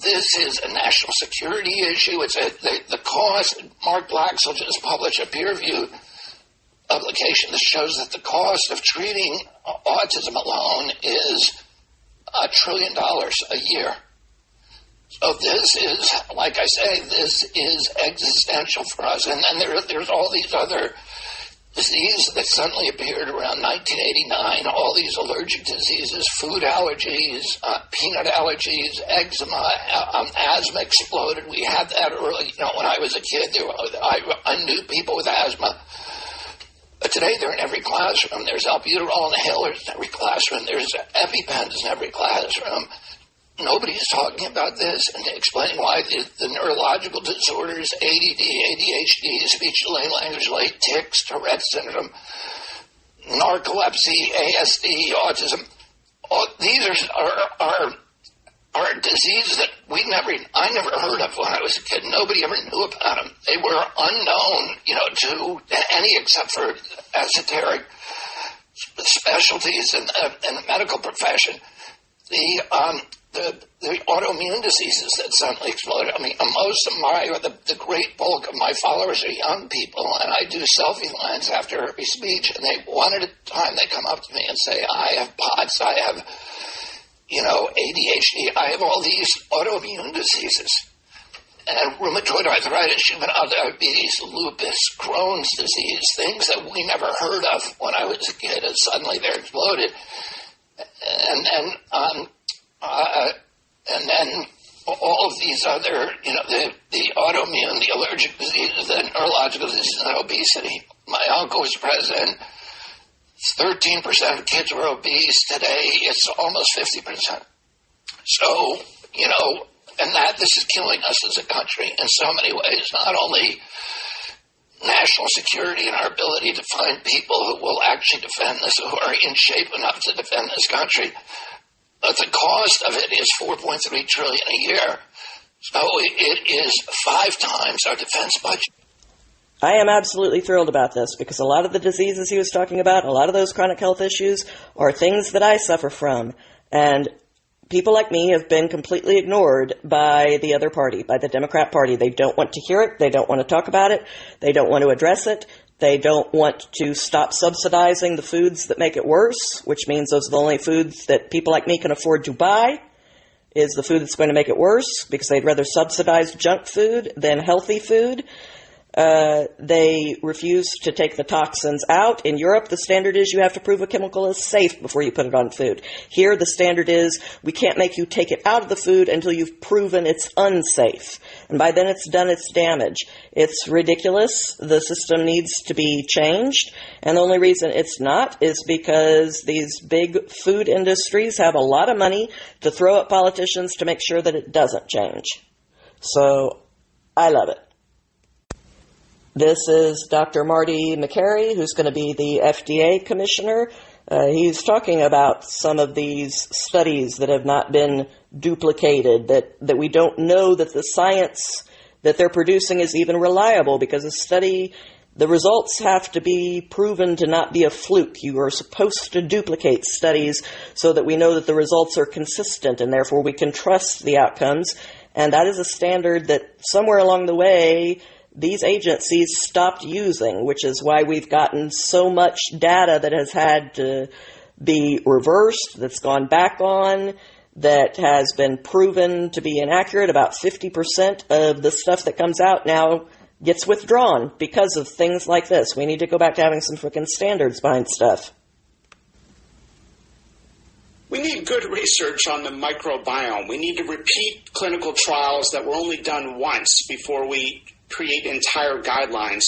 this is a national security issue. It's the cost. Mark Blaxel just published a peer-reviewed publication that shows that the cost of treating autism alone is $1 trillion a year. So this is, like I say, this is existential for us. And then there's all these other diseases that suddenly appeared around 1989, all these allergic diseases, food allergies, peanut allergies, eczema, asthma exploded. We had that early. When I was a kid, I knew people with asthma. But today they're in every classroom. There's albuterol inhalers in every classroom. There's EpiPens in every classroom. nobody's talking about this and explaining why the neurological disorders, ADD, ADHD, speech delay, language delay, tics, Tourette syndrome, narcolepsy, ASD, autism, all these are diseases that I never heard of when I was a kid. Nobody ever knew about them. They were unknown, to any except for esoteric specialties in the medical profession. The autoimmune diseases that suddenly exploded. I mean, the great bulk of my followers are young people, and I do selfie lines after every speech, and they, one at a time, they come up to me and say, I have POTS, I have, ADHD, I have all these autoimmune diseases. And rheumatoid arthritis, juvenile diabetes, lupus, Crohn's disease, things that we never heard of when I was a kid, and suddenly they're exploded. And then all of these other, the autoimmune, the allergic diseases, the neurological diseases, and obesity. My uncle was president. 13% of kids were obese. Today, it's almost 50%. So, and this is killing us as a country in so many ways, not only national security and our ability to find people who will actually defend this, who are in shape enough to defend this country, but the cost of it is $4.3 trillion a year. So it is 5 times our defense budget. I am absolutely thrilled about this because a lot of the diseases he was talking about, a lot of those chronic health issues are things that I suffer from. And people like me have been completely ignored by the other party, by the Democrat Party. They don't want to hear it. They don't want to talk about it. They don't want to address it. They don't want to stop subsidizing the foods that make it worse, which means those are the only foods that people like me can afford to buy, is the food that's going to make it worse, because they'd rather subsidize junk food than healthy food. They refuse to take the toxins out. In Europe, the standard is you have to prove a chemical is safe before you put it on food. Here, the standard is we can't make you take it out of the food until you've proven it's unsafe. And by then, it's done its damage. It's ridiculous. The system needs to be changed. And the only reason it's not is because these big food industries have a lot of money to throw at politicians to make sure that it doesn't change. So, I love it. This is Dr. Marty McCary, who's going to be the FDA commissioner. He's talking about some of these studies that have not been duplicated, that we don't know that the science that they're producing is even reliable, because the results have to be proven to not be a fluke. You are supposed to duplicate studies so that we know that the results are consistent, and therefore we can trust the outcomes. And that is a standard that somewhere along the way these agencies stopped using, which is why we've gotten so much data that has had to be reversed, that's gone back on, that has been proven to be inaccurate. About 50% of the stuff that comes out now gets withdrawn because of things like this. We need to go back to having some freaking standards behind stuff. We need good research on the microbiome. We need to repeat clinical trials that were only done once before we create entire guidelines.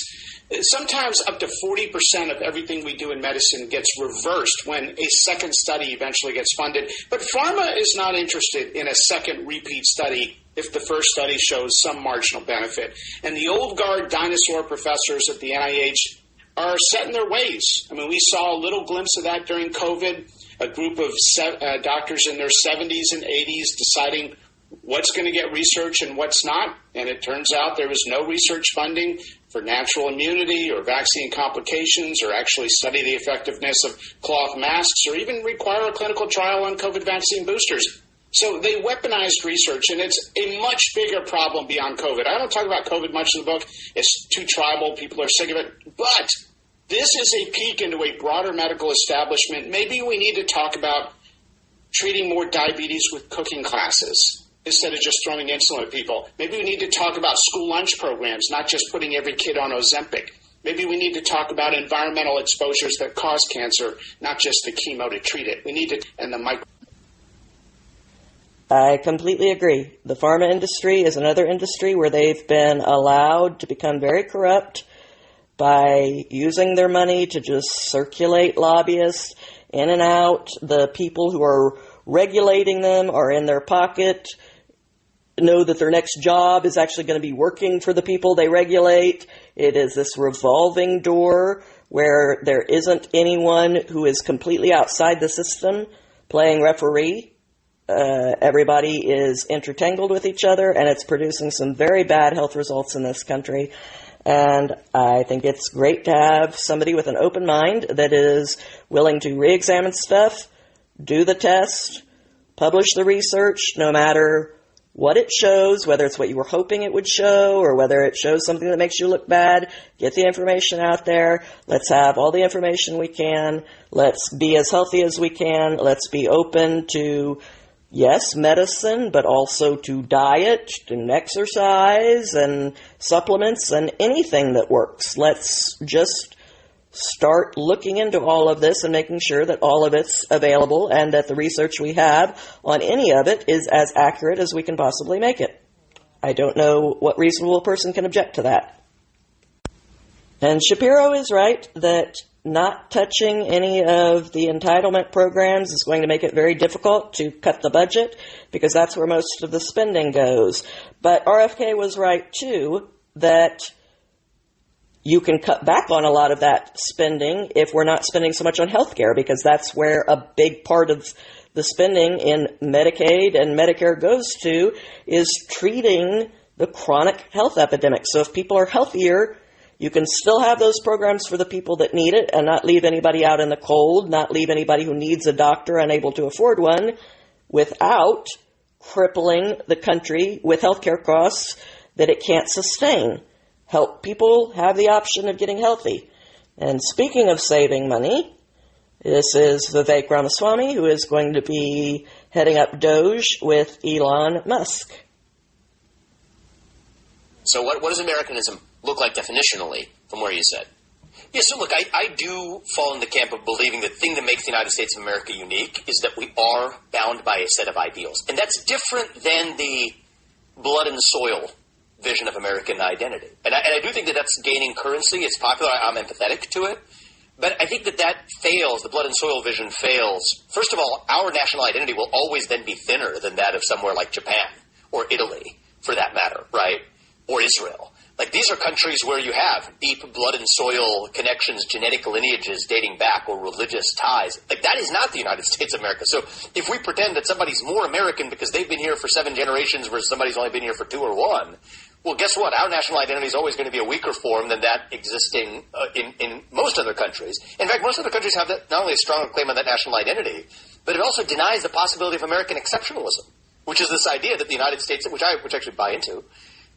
Sometimes up to 40% of everything we do in medicine gets reversed when a second study eventually gets funded. But pharma is not interested in a second repeat study if the first study shows some marginal benefit. And the old guard dinosaur professors at the NIH are set in their ways. I mean, we saw a little glimpse of that during COVID, a group of doctors in their 70s and 80s deciding what's going to get research and what's not. And it turns out there was no research funding for natural immunity or vaccine complications, or actually study the effectiveness of cloth masks, or even require a clinical trial on COVID vaccine boosters. So they weaponized research, and it's a much bigger problem beyond COVID. I don't talk about COVID much in the book. It's too tribal. People are sick of it. But this is a peek into a broader medical establishment. Maybe we need to talk about treating more diabetes with cooking classes instead of just throwing insulin at people. Maybe we need to talk about school lunch programs, not just putting every kid on Ozempic. Maybe we need to talk about environmental exposures that cause cancer, not just the chemo to treat it. We need to, and the micro. I completely agree. The pharma industry is another industry where they've been allowed to become very corrupt by using their money to just circulate lobbyists in and out. The people who are regulating them are in their pocket, know that their next job is actually going to be working for the people they regulate. It is this revolving door where there isn't anyone who is completely outside the system playing referee. Everybody is intertangled with each other, and it's producing some very bad health results in this country. And I think it's great to have somebody with an open mind that is willing to re-examine stuff, do the test, publish the research, no matter what it shows, whether it's what you were hoping it would show or whether it shows something that makes you look bad. Get the information out there. Let's have all the information we can. Let's be as healthy as we can. Let's be open to, yes, medicine, but also to diet and exercise and supplements and anything that works. Let's just start looking into all of this and making sure that all of it's available and that the research we have on any of it is as accurate as we can possibly make it. I don't know what reasonable person can object to that. And Shapiro is right that not touching any of the entitlement programs is going to make it very difficult to cut the budget because that's where most of the spending goes. But RFK was right, too, that you can cut back on a lot of that spending if we're not spending so much on healthcare, because that's where a big part of the spending in Medicaid and Medicare goes to, is treating the chronic health epidemic. So if people are healthier, you can still have those programs for the people that need it and not leave anybody out in the cold, not leave anybody who needs a doctor unable to afford one, without crippling the country with healthcare costs that it can't sustain. Help people have the option of getting healthy. And speaking of saving money, this is Vivek Ramaswamy, who is going to be heading up Doge with Elon Musk. So what does Americanism look like definitionally from where you said? Yeah, so look, I do fall in the camp of believing the thing that makes the United States of America unique is that we are bound by a set of ideals. And that's different than the blood and soil vision of American identity. And I do think that that's gaining currency. It's popular. I'm empathetic to it. But I think that fails. The blood and soil vision fails. First of all, our national identity will always then be thinner than that of somewhere like Japan or Italy, for that matter, right? Or Israel. Like, these are countries where you have deep blood and soil connections, genetic lineages dating back, or religious ties. Like, that is not the United States of America. So if we pretend that somebody's more American because they've been here for 7 generations versus somebody's only been here for 2 or 1, well, guess what? Our national identity is always going to be a weaker form than that existing in most other countries. In fact, most other countries have not only a stronger claim on that national identity, but it also denies the possibility of American exceptionalism, which is this idea that the United States, which I actually buy into,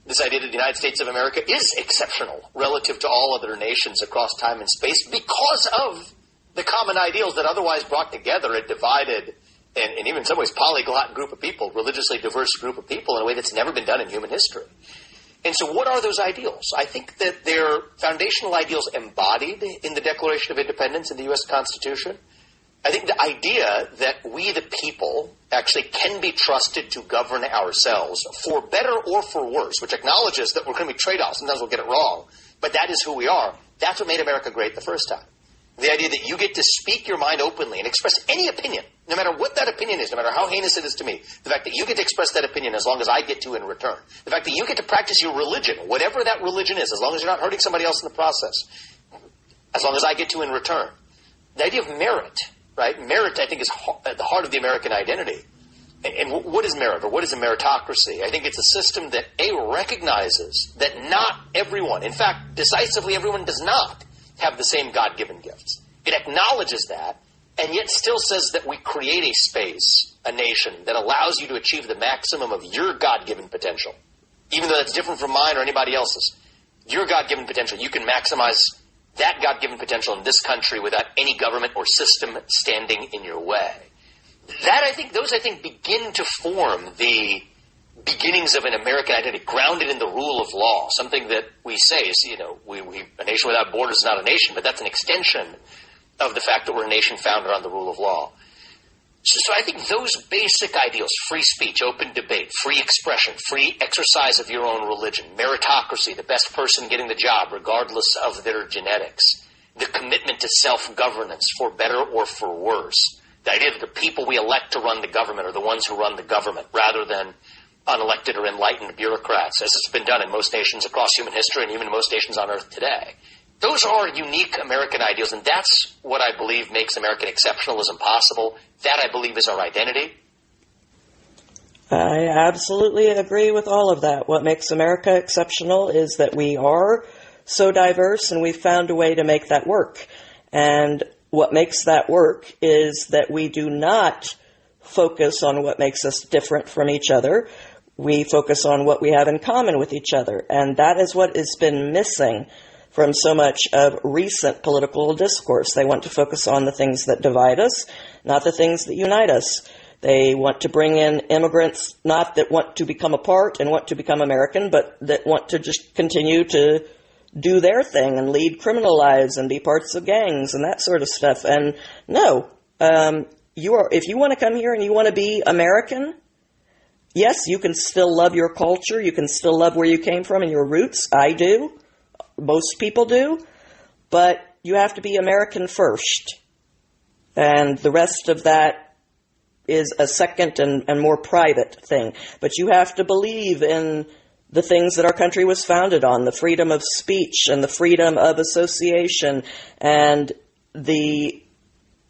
this idea that the United States of America is exceptional relative to all other nations across time and space because of the common ideals that otherwise brought together a divided and even in some ways polyglot group of people, religiously diverse group of people in a way that's never been done in human history. And so what are those ideals? I think that they're foundational ideals embodied in the Declaration of Independence in the U.S. Constitution. I think the idea that we, the people, actually can be trusted to govern ourselves for better or for worse, which acknowledges that we're going to be trade-offs. Sometimes we'll get it wrong, but that is who we are. That's what made America great the first time. The idea that you get to speak your mind openly and express any opinion, no matter what that opinion is, no matter how heinous it is to me. The fact that you get to express that opinion as long as I get to in return. The fact that you get to practice your religion, whatever that religion is, as long as you're not hurting somebody else in the process. As long as I get to in return. The idea of merit, right? Merit, I think, is at the heart of the American identity. And what is merit, or what is a meritocracy? I think it's a system that, A, recognizes that not everyone, in fact, decisively everyone does not have the same God-given gifts. It acknowledges that, and yet still says that we create a space, a nation, that allows you to achieve the maximum of your God-given potential. Even though that's different from mine or anybody else's. Your God-given potential, you can maximize that God-given potential in this country without any government or system standing in your way. Those begin to form the beginnings of an American identity grounded in the rule of law. Something that we say is, a nation without borders is not a nation, but that's an extension of the fact that we're a nation founded on the rule of law. So I think those basic ideals, free speech, open debate, free expression, free exercise of your own religion, meritocracy, the best person getting the job regardless of their genetics, the commitment to self-governance for better or for worse, The idea that the people we elect to run the government are the ones who run the government rather than unelected or enlightened bureaucrats, as it's been done in most nations across human history and even most nations on Earth today. Those are unique American ideals, and that's what I believe makes American exceptionalism possible. That, I believe, is our identity. I absolutely agree with all of that. What makes America exceptional is that we are so diverse, and we've found a way to make that work. And what makes that work is that we do not focus on what makes us different from each other. We focus on what we have in common with each other. And that is what has been missing from so much of recent political discourse. They want to focus on the things that divide us, not the things that unite us. They want to bring in immigrants, not that want to become a part and want to become American, but that want to just continue to do their thing and lead criminal lives and be parts of gangs and that sort of stuff. And no, if you want to come here and you want to be American, yes, you can still love your culture. You can still love where you came from and your roots. I do. Most people do. But you have to be American first. And the rest of that is a second and more private thing. But you have to believe in the things that our country was founded on, the freedom of speech and the freedom of association and the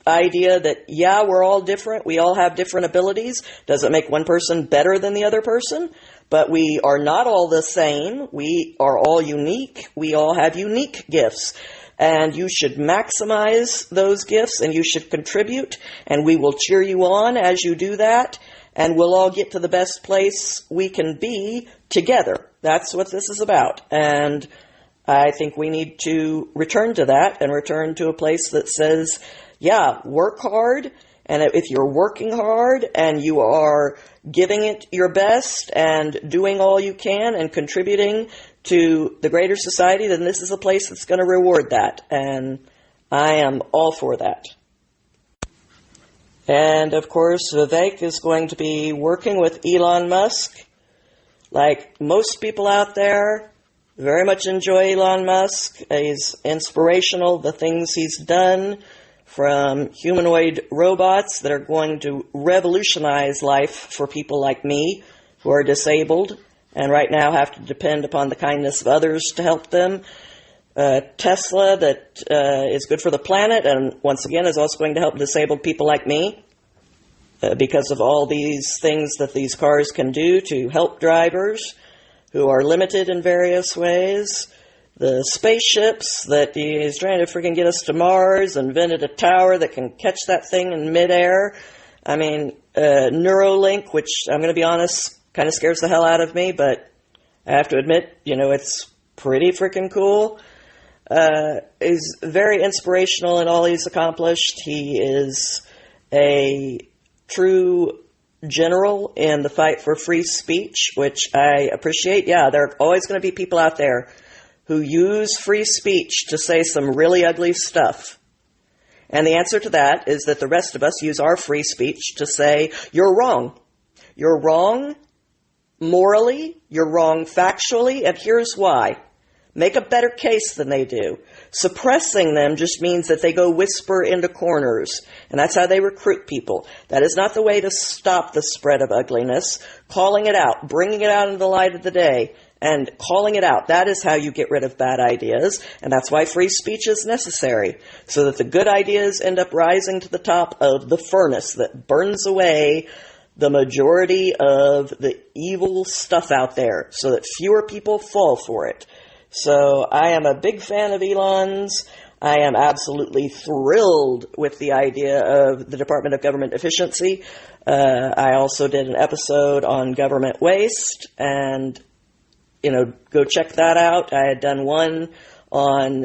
idea that, yeah, we're all different. We all have different abilities. Doesn't make one person better than the other person, but we are not all the same. We are all unique. We all have unique gifts, and you should maximize those gifts, and you should contribute, and we will cheer you on as you do that, and we'll all get to the best place we can be together. That's what this is about, and I think we need to return to that and return to a place that says, yeah, work hard, and if you're working hard and you are giving it your best and doing all you can and contributing to the greater society, then this is a place that's going to reward that, and I am all for that. And, of course, Vivek is going to be working with Elon Musk. Like most people out there, very much enjoy Elon Musk. He's inspirational, the things he's done, from humanoid robots that are going to revolutionize life for people like me who are disabled and right now have to depend upon the kindness of others to help them. Tesla that is good for the planet and once again is also going to help disabled people like me because of all these things that these cars can do to help drivers who are limited in various ways. The spaceships that he's trying to freaking get us to Mars, invented a tower that can catch that thing in midair. I mean, Neuralink, which I'm going to be honest, kind of scares the hell out of me, but I have to admit, it's pretty freaking cool. He's very inspirational in all he's accomplished. He is a true general in the fight for free speech, which I appreciate. Yeah, there are always going to be people out there who use free speech to say some really ugly stuff. And the answer to that is that the rest of us use our free speech to say, you're wrong. You're wrong morally, you're wrong factually, and here's why. Make a better case than they do. Suppressing them just means that they go whisper into corners, and that's how they recruit people. That is not the way to stop the spread of ugliness. Calling it out, bringing it out into the light of the day, and calling it out. That is how you get rid of bad ideas, and that's why free speech is necessary, so that the good ideas end up rising to the top of the furnace that burns away the majority of the evil stuff out there, so that fewer people fall for it. So I am a big fan of Elon's. I am absolutely thrilled with the idea of the Department of Government Efficiency. I also did an episode on government waste, and go check that out. I had done one on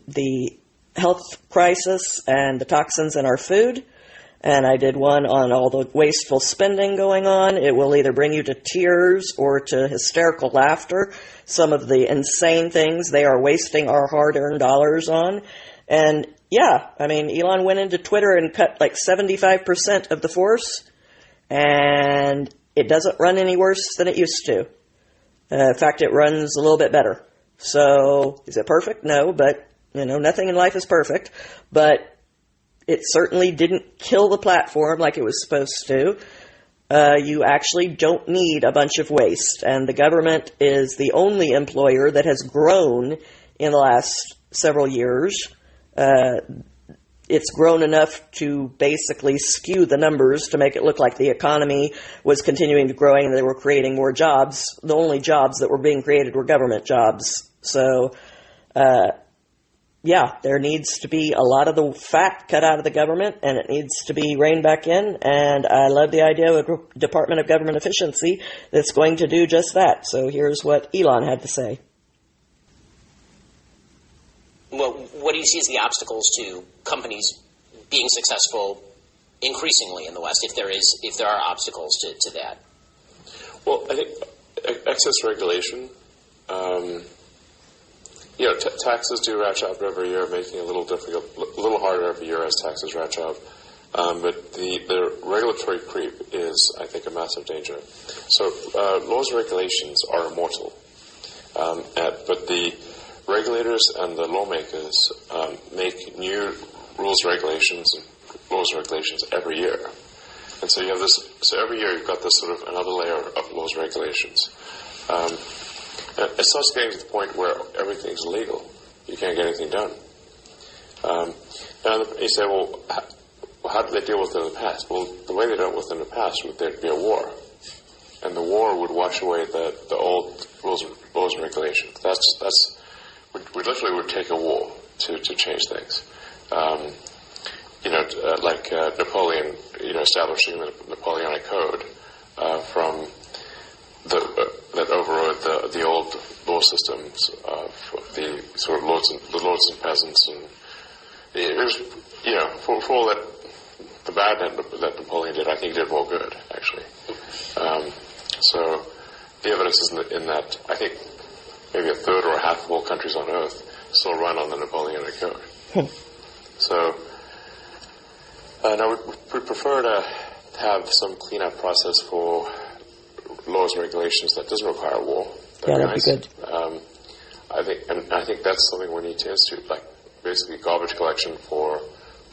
the health crisis and the toxins in our food, and I did one on all the wasteful spending going on. It will either bring you to tears or to hysterical laughter, some of the insane things they are wasting our hard-earned dollars on. And yeah, Elon went into Twitter and cut like 75% of the force, and it doesn't run any worse than it used to. In fact, it runs a little bit better. So, is it perfect? No, but, nothing in life is perfect. But it certainly didn't kill the platform like it was supposed to. You actually don't need a bunch of waste, and the government is the only employer that has grown in the last several years. It's grown enough to basically skew the numbers to make it look like the economy was continuing to grow and they were creating more jobs. The only jobs that were being created were government jobs. So, there needs to be a lot of the fat cut out of the government, and it needs to be reined back in. And I love the idea of a Department of Government Efficiency that's going to do just that. So here's what Elon had to say. Well, what do you see as the obstacles to companies being successful increasingly in the West, if there are obstacles to that? Well, I think excess regulation. Taxes do ratchet up every year, making it a little harder every year as taxes ratchet up. But the regulatory creep is, I think, a massive danger. So laws and regulations are immortal, but the regulators and the lawmakers make new rules, regulations, and laws and regulations every year. And so you have this. So every year you've got this sort of another layer of laws and regulations. It starts getting to the point where everything's illegal. You can't get anything done. And you say, well, how did they deal with it in the past? Well, the way they dealt with it in the past would there'd be a war, and the war would wash away the old rules and regulations. We literally would take a war to change things. Like Napoleon, establishing the Napoleonic Code from that overrode the old law systems of the sort of lords and peasants, and it was, for all that the bad that Napoleon did, I think he did more good, actually. So the evidence is in that I think maybe a third or a half of all countries on Earth still run on the Napoleonic Code. So now we prefer to have some clean-up process for laws and regulations that doesn't require war. That'd be good. I think that's something we need to institute, like basically garbage collection for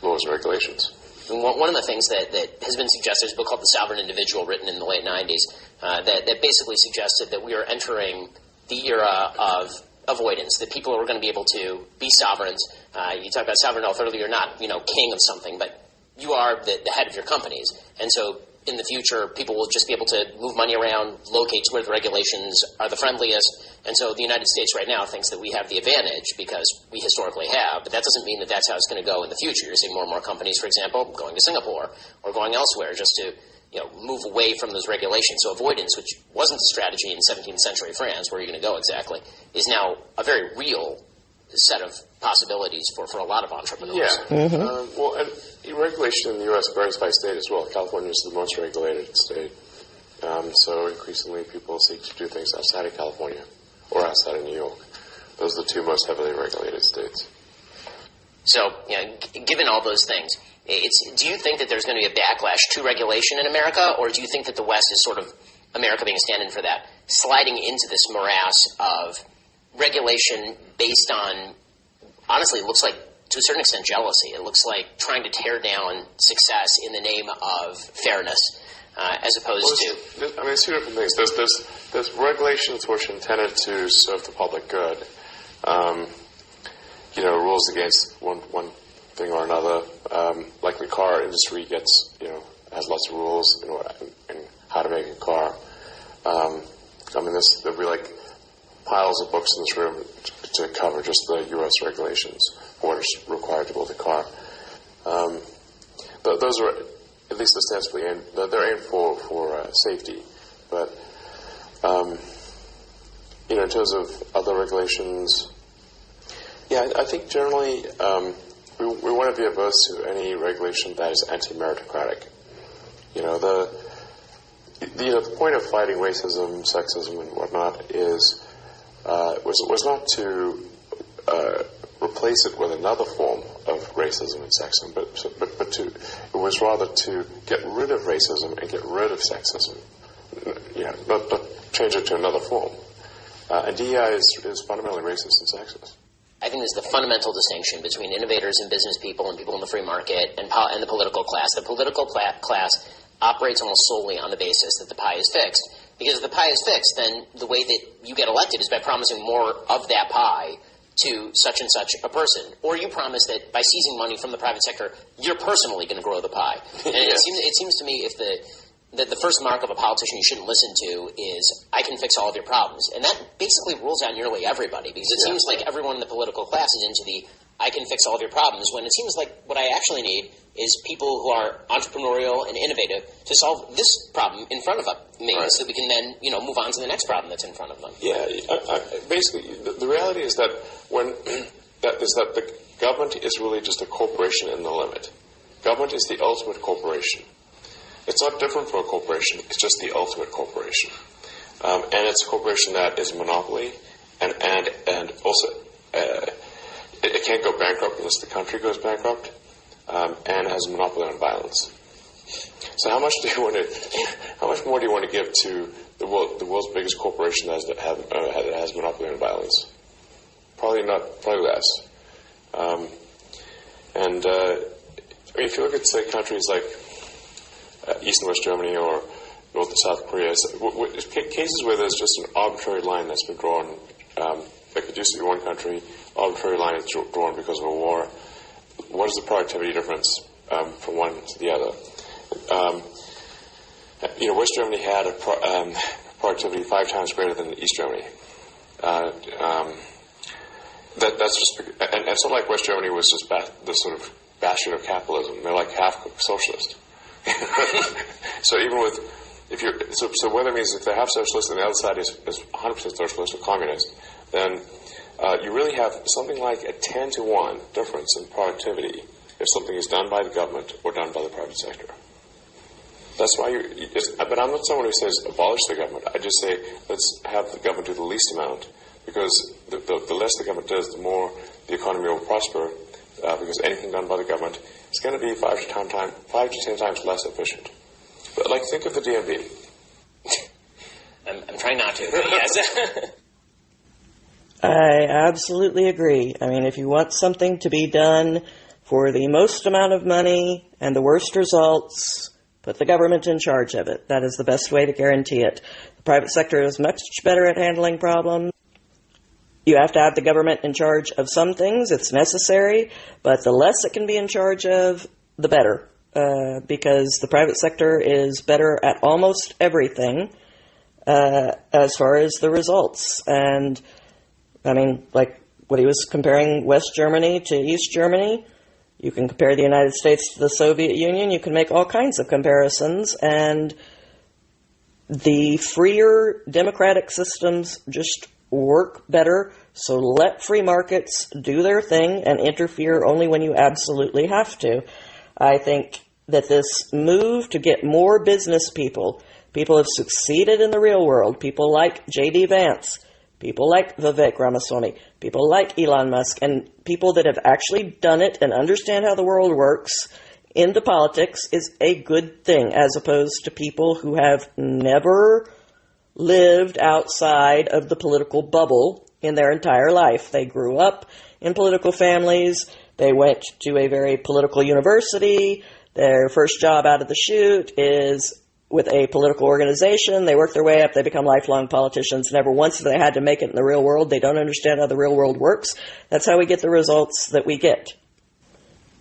laws and regulations. And one of the things that has been suggested is a book called The Sovereign Individual, written in the late 90s, that basically suggested that we are entering the era of avoidance, that people are going to be able to be sovereigns. You talked about sovereign wealth earlier. You're not, king of something, but you are the head of your companies. And so in the future, people will just be able to move money around, locate where the regulations are the friendliest. And so the United States right now thinks that we have the advantage because we historically have, but that doesn't mean that that's how it's going to go in the future. You're seeing more and more companies, for example, going to Singapore or going elsewhere just to move away from those regulations. So avoidance, which wasn't a strategy in 17th century France, where are you going to go exactly, is now a very real set of possibilities for a lot of entrepreneurs. Yeah. Mm-hmm. And regulation in the U.S. varies by state as well. California is the most regulated state. So increasingly people seek to do things outside of California or outside of New York. Those are the two most heavily regulated states. So, given all those things, do you think that there's going to be a backlash to regulation in America, or do you think that the West is sort of America being a stand-in for that, sliding into this morass of regulation based on, honestly, it looks like, to a certain extent, jealousy. It looks like trying to tear down success in the name of fairness, as opposed to... There's two different things. There's regulations which are intended to serve the public good. Rules against one thing or another. Like the car industry has lots of rules in how to make a car. There'll be like piles of books in this room to cover just the U.S. regulations for what is required to build a car. But those are, at least ostensibly, they're aimed for safety. But in terms of other regulations, I think generally we want to be averse to any regulation that is anti-meritocratic. The point of fighting racism, sexism, and whatnot was not to replace it with another form of racism and sexism, but it was rather to get rid of racism and get rid of sexism. Not change it to another form. And DEI is fundamentally racist and sexist. I think this is the fundamental distinction between innovators and business people and people in the free market and the political class. The political class operates almost solely on the basis that the pie is fixed. Because if the pie is fixed, then the way that you get elected is by promising more of that pie to such and such a person. Or you promise that by seizing money from the private sector, you're personally going to grow the pie. And it seems to me that the first mark of a politician you shouldn't listen to is, I can fix all of your problems. And that basically rules out nearly everybody, because it seems like everyone in the political class is into the, I can fix all of your problems, when it seems like what I actually need is people who are entrepreneurial and innovative to solve this problem in front of me, so that we can then, move on to the next problem that's in front of them. Yeah, basically, the reality is that that the government is really just a corporation in the limit. Government is the ultimate corporation. It's not different from a corporation. It's just the ultimate corporation, and it's a corporation that is a monopoly, and also it can't go bankrupt unless the country goes bankrupt, and has a monopoly on violence. So how much more do you want to give to the world's biggest corporation that has a monopoly on violence? Probably less. If you look at, say, countries like East and West Germany or North and South Korea, cases where there's just an arbitrary line that's been drawn, like it used to be one country, arbitrary line is drawn because of a war. What is the productivity difference from one to the other? West Germany had a productivity 5 times greater than East Germany. That's just, and it's not like West Germany was just the sort of bastion of capitalism. They're like half socialist. So even with, so what that means is if they're half socialist and the other side is 100% socialist or communist, then you really have something like a 10-to-1 difference in productivity if something is done by the government or done by the private sector. That's why but I'm not someone who says abolish the government. I just say let's have the government do the least amount, because the less the government does, the more the economy will prosper, because anything done by the government is going to be 5 to 10 times less efficient. But think of the DMV. I'm trying not to, but yes. I absolutely agree. I mean, if you want something to be done for the most amount of money and the worst results, put the government in charge of it. That is the best way to guarantee it. The private sector is much better at handling problems. You have to have the government in charge of some things. It's necessary, but the less it can be in charge of, the better, because the private sector is better at almost everything as far as the results. And I mean, like what he was comparing West Germany to East Germany, you can compare the United States to the Soviet Union. You can make all kinds of comparisons, and the freer democratic systems just work better. So let free markets do their thing and interfere only when you absolutely have to. I think that this move to get more business people have succeeded in the real world. People like J.D. Vance, people like Vivek Ramaswamy, people like Elon Musk, and people that have actually done it and understand how the world works into politics is a good thing, as opposed to people who have never lived outside of the political bubble in their entire life. They grew up in political families. They went to a very political university. Their first job out of the chute is with a political organization. They work their way up. They become lifelong politicians. Never once have they had to make it in the real world. They don't understand how the real world works. That's how we get the results that we get.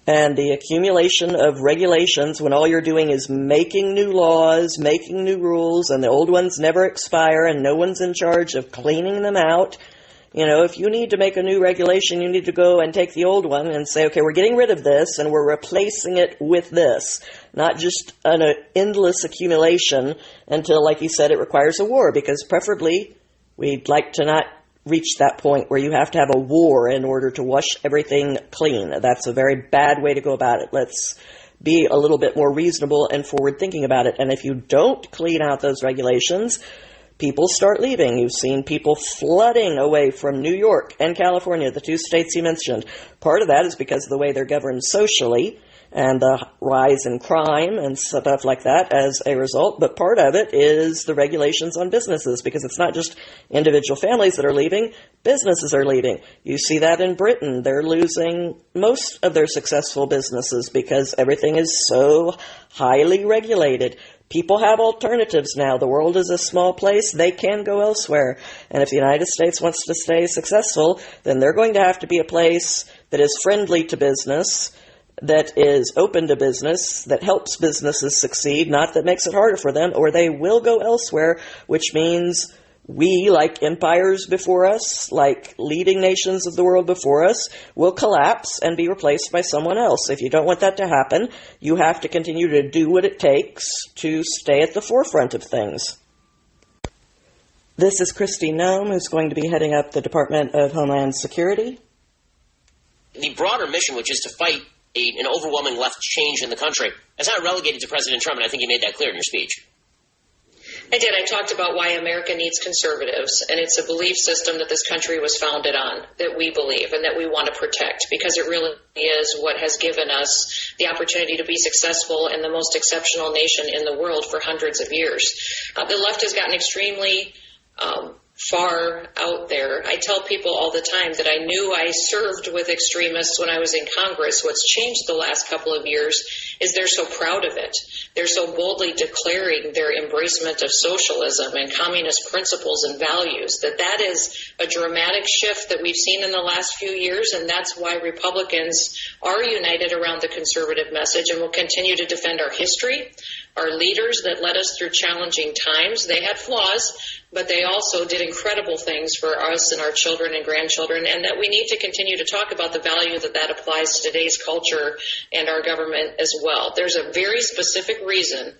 And the accumulation of regulations when all you're doing is making new laws, making new rules, and the old ones never expire and no one's in charge of cleaning them out. If you need to make a new regulation, you need to go and take the old one and say, okay, we're getting rid of this and we're replacing it with this. Not just an endless accumulation until, like you said, it requires a war, because preferably we'd like to not reach that point where you have to have a war in order to wash everything clean. That's a very bad way to go about it. Let's be a little bit more reasonable and forward thinking about it. And if you don't clean out those regulations, people start leaving. You've seen people flooding away from New York and California, the two states you mentioned. Part of that is because of the way they're governed socially. and the rise in crime and stuff like that as a result. But part of it is the regulations on businesses, because it's not just individual families that are leaving, businesses are leaving. You see that in Britain. They're losing most of their successful businesses because everything is so highly regulated. People have alternatives now. The world is a small place. They can go elsewhere. And if the United States wants to stay successful, then they're going to have to be a place that is friendly to business, that is open to business, that helps businesses succeed, not that makes it harder for them, or they will go elsewhere, which means we, like empires before us, like leading nations of the world before us, will collapse and be replaced by someone else. If you don't want that to happen, you have to continue to do what it takes to stay at the forefront of things. This is Kristi Noem, who's going to be heading up the Department of Homeland Security. The broader mission, which is to fight an overwhelming left change in the country, is not relegated to President Trump, and I think you made that clear in your speech. I did. I talked about why America needs conservatives, and it's a belief system that this country was founded on, that we believe and that we want to protect, because it really is what has given us the opportunity to be successful in the most exceptional nation in the world for hundreds of years. The left has gotten extremely far out there. I tell people all the time that I knew I served with extremists when I was in Congress. What's changed the last couple of years is they're so proud of it. They're so boldly declaring their embracement of socialism and communist principles and values that is a dramatic shift that we've seen in the last few years, and that's why Republicans are united around the conservative message and will continue to defend our history, our leaders that led us through challenging times. They had flaws, but they also did incredible things for us and our children and grandchildren, and that we need to continue to talk about the value that applies to today's culture and our government as well. There's a very specific reason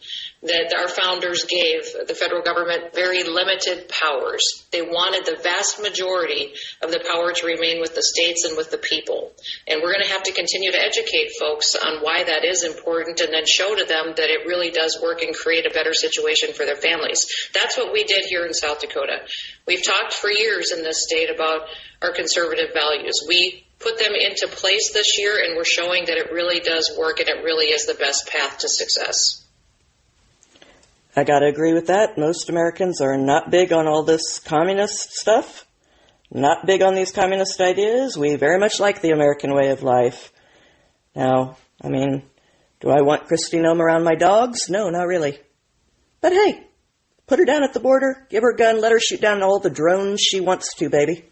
that our founders gave the federal government very limited powers. They wanted the vast majority of the power to remain with the states and with the people. And we're going to have to continue to educate folks on why that is important, and then show to them that it really does work and create a better situation for their families. That's what we did here in South Dakota. We've talked for years in this state about our conservative values. We put them into place this year, and we're showing that it really does work, and it really is the best path to success. I gotta agree with that. Most Americans are not big on all this communist stuff, not big on these communist ideas. We very much like the American way of life. Now, I mean, do I want Kristi Noem around my dogs? No, not really. But hey, put her down at the border, give her a gun, let her shoot down all the drones she wants to, baby.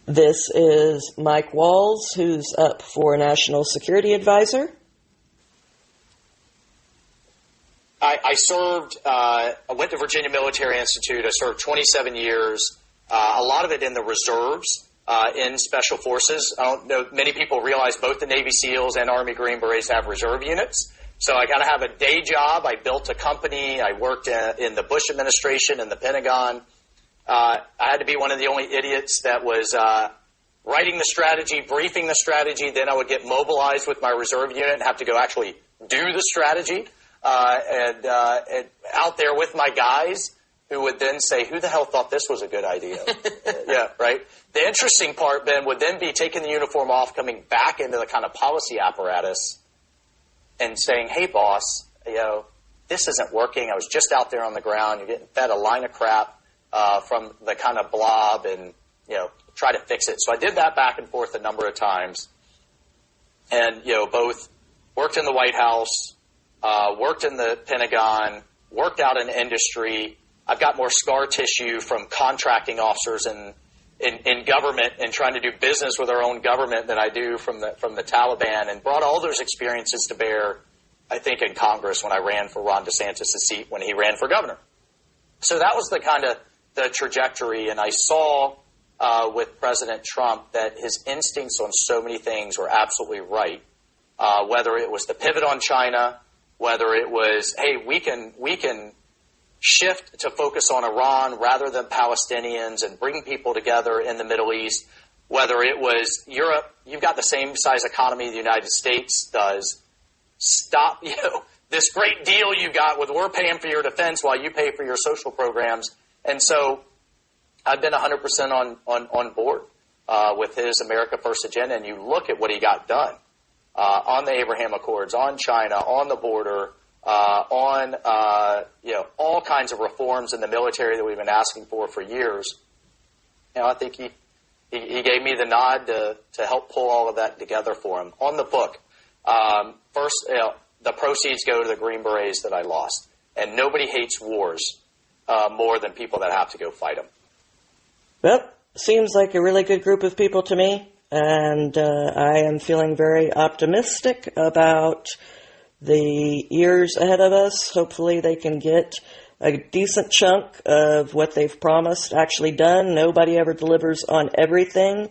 This is Mike Walls, who's up for National Security Advisor. I went to Virginia Military Institute. I served 27 years, a lot of it in the reserves, in Special Forces. I don't know, many people realize both the Navy SEALs and Army Green Berets have reserve units. So I got to have a day job. I built a company. I worked in the Bush administration and the Pentagon. I had to be one of the only idiots that was writing the strategy, briefing the strategy. Then I would get mobilized with my reserve unit and have to go actually do the strategy. And out there with my guys who would then say, who the hell thought this was a good idea? Yeah, right? The interesting part, Ben, would then be taking the uniform off, coming back into the kind of policy apparatus and saying, hey, boss, this isn't working. I was just out there on the ground. You're getting fed a line of crap from the kind of blob and, try to fix it. So I did that back and forth a number of times. And, both worked in the White House, worked in the Pentagon, worked out in industry. I've got more scar tissue from contracting officers in government and trying to do business with our own government than I do from the Taliban, and brought all those experiences to bear, I think, in Congress when I ran for Ron DeSantis' seat when he ran for governor. So that was the kind of the trajectory, and I saw with President Trump that his instincts on so many things were absolutely right, whether it was the pivot on China, whether it was, hey, we can shift to focus on Iran rather than Palestinians and bring people together in the Middle East, whether it was Europe, you've got the same size economy the United States does. Stop, this great deal you got with we're paying for your defense while you pay for your social programs. And so I've been 100% on board with his America First agenda, and you look at what he got done. on the Abraham Accords, on China, on the border, on all kinds of reforms in the military that we've been asking for years. I think he gave me the nod to help pull all of that together for him. On the book, first, the proceeds go to the Green Berets that I lost. And nobody hates wars more than people that have to go fight them. Well, seems like a really good group of people to me. And I am feeling very optimistic about the years ahead of us. Hopefully they can get a decent chunk of what they've promised actually done. Nobody ever delivers on everything,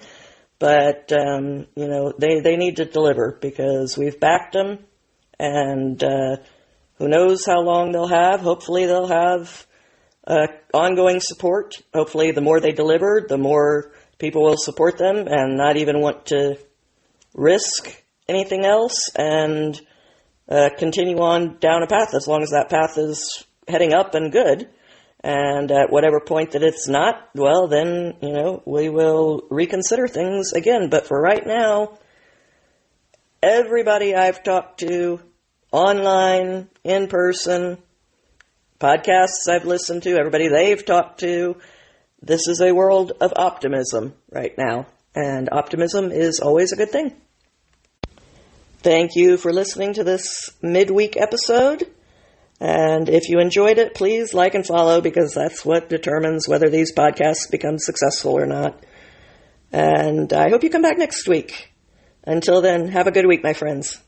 but they need to deliver because we've backed them, and who knows how long they'll have. Hopefully they'll have ongoing support. Hopefully the more they deliver, the more people will support them and not even want to risk anything else and continue on down a path as long as that path is heading up and good. And at whatever point that it's not, well, then, we will reconsider things again. But for right now, everybody I've talked to, online, in person, podcasts I've listened to, everybody they've talked to, this is a world of optimism right now. And optimism is always a good thing. Thank you for listening to this midweek episode. And if you enjoyed it, please like and follow because that's what determines whether these podcasts become successful or not. And I hope you come back next week. Until then, have a good week, my friends.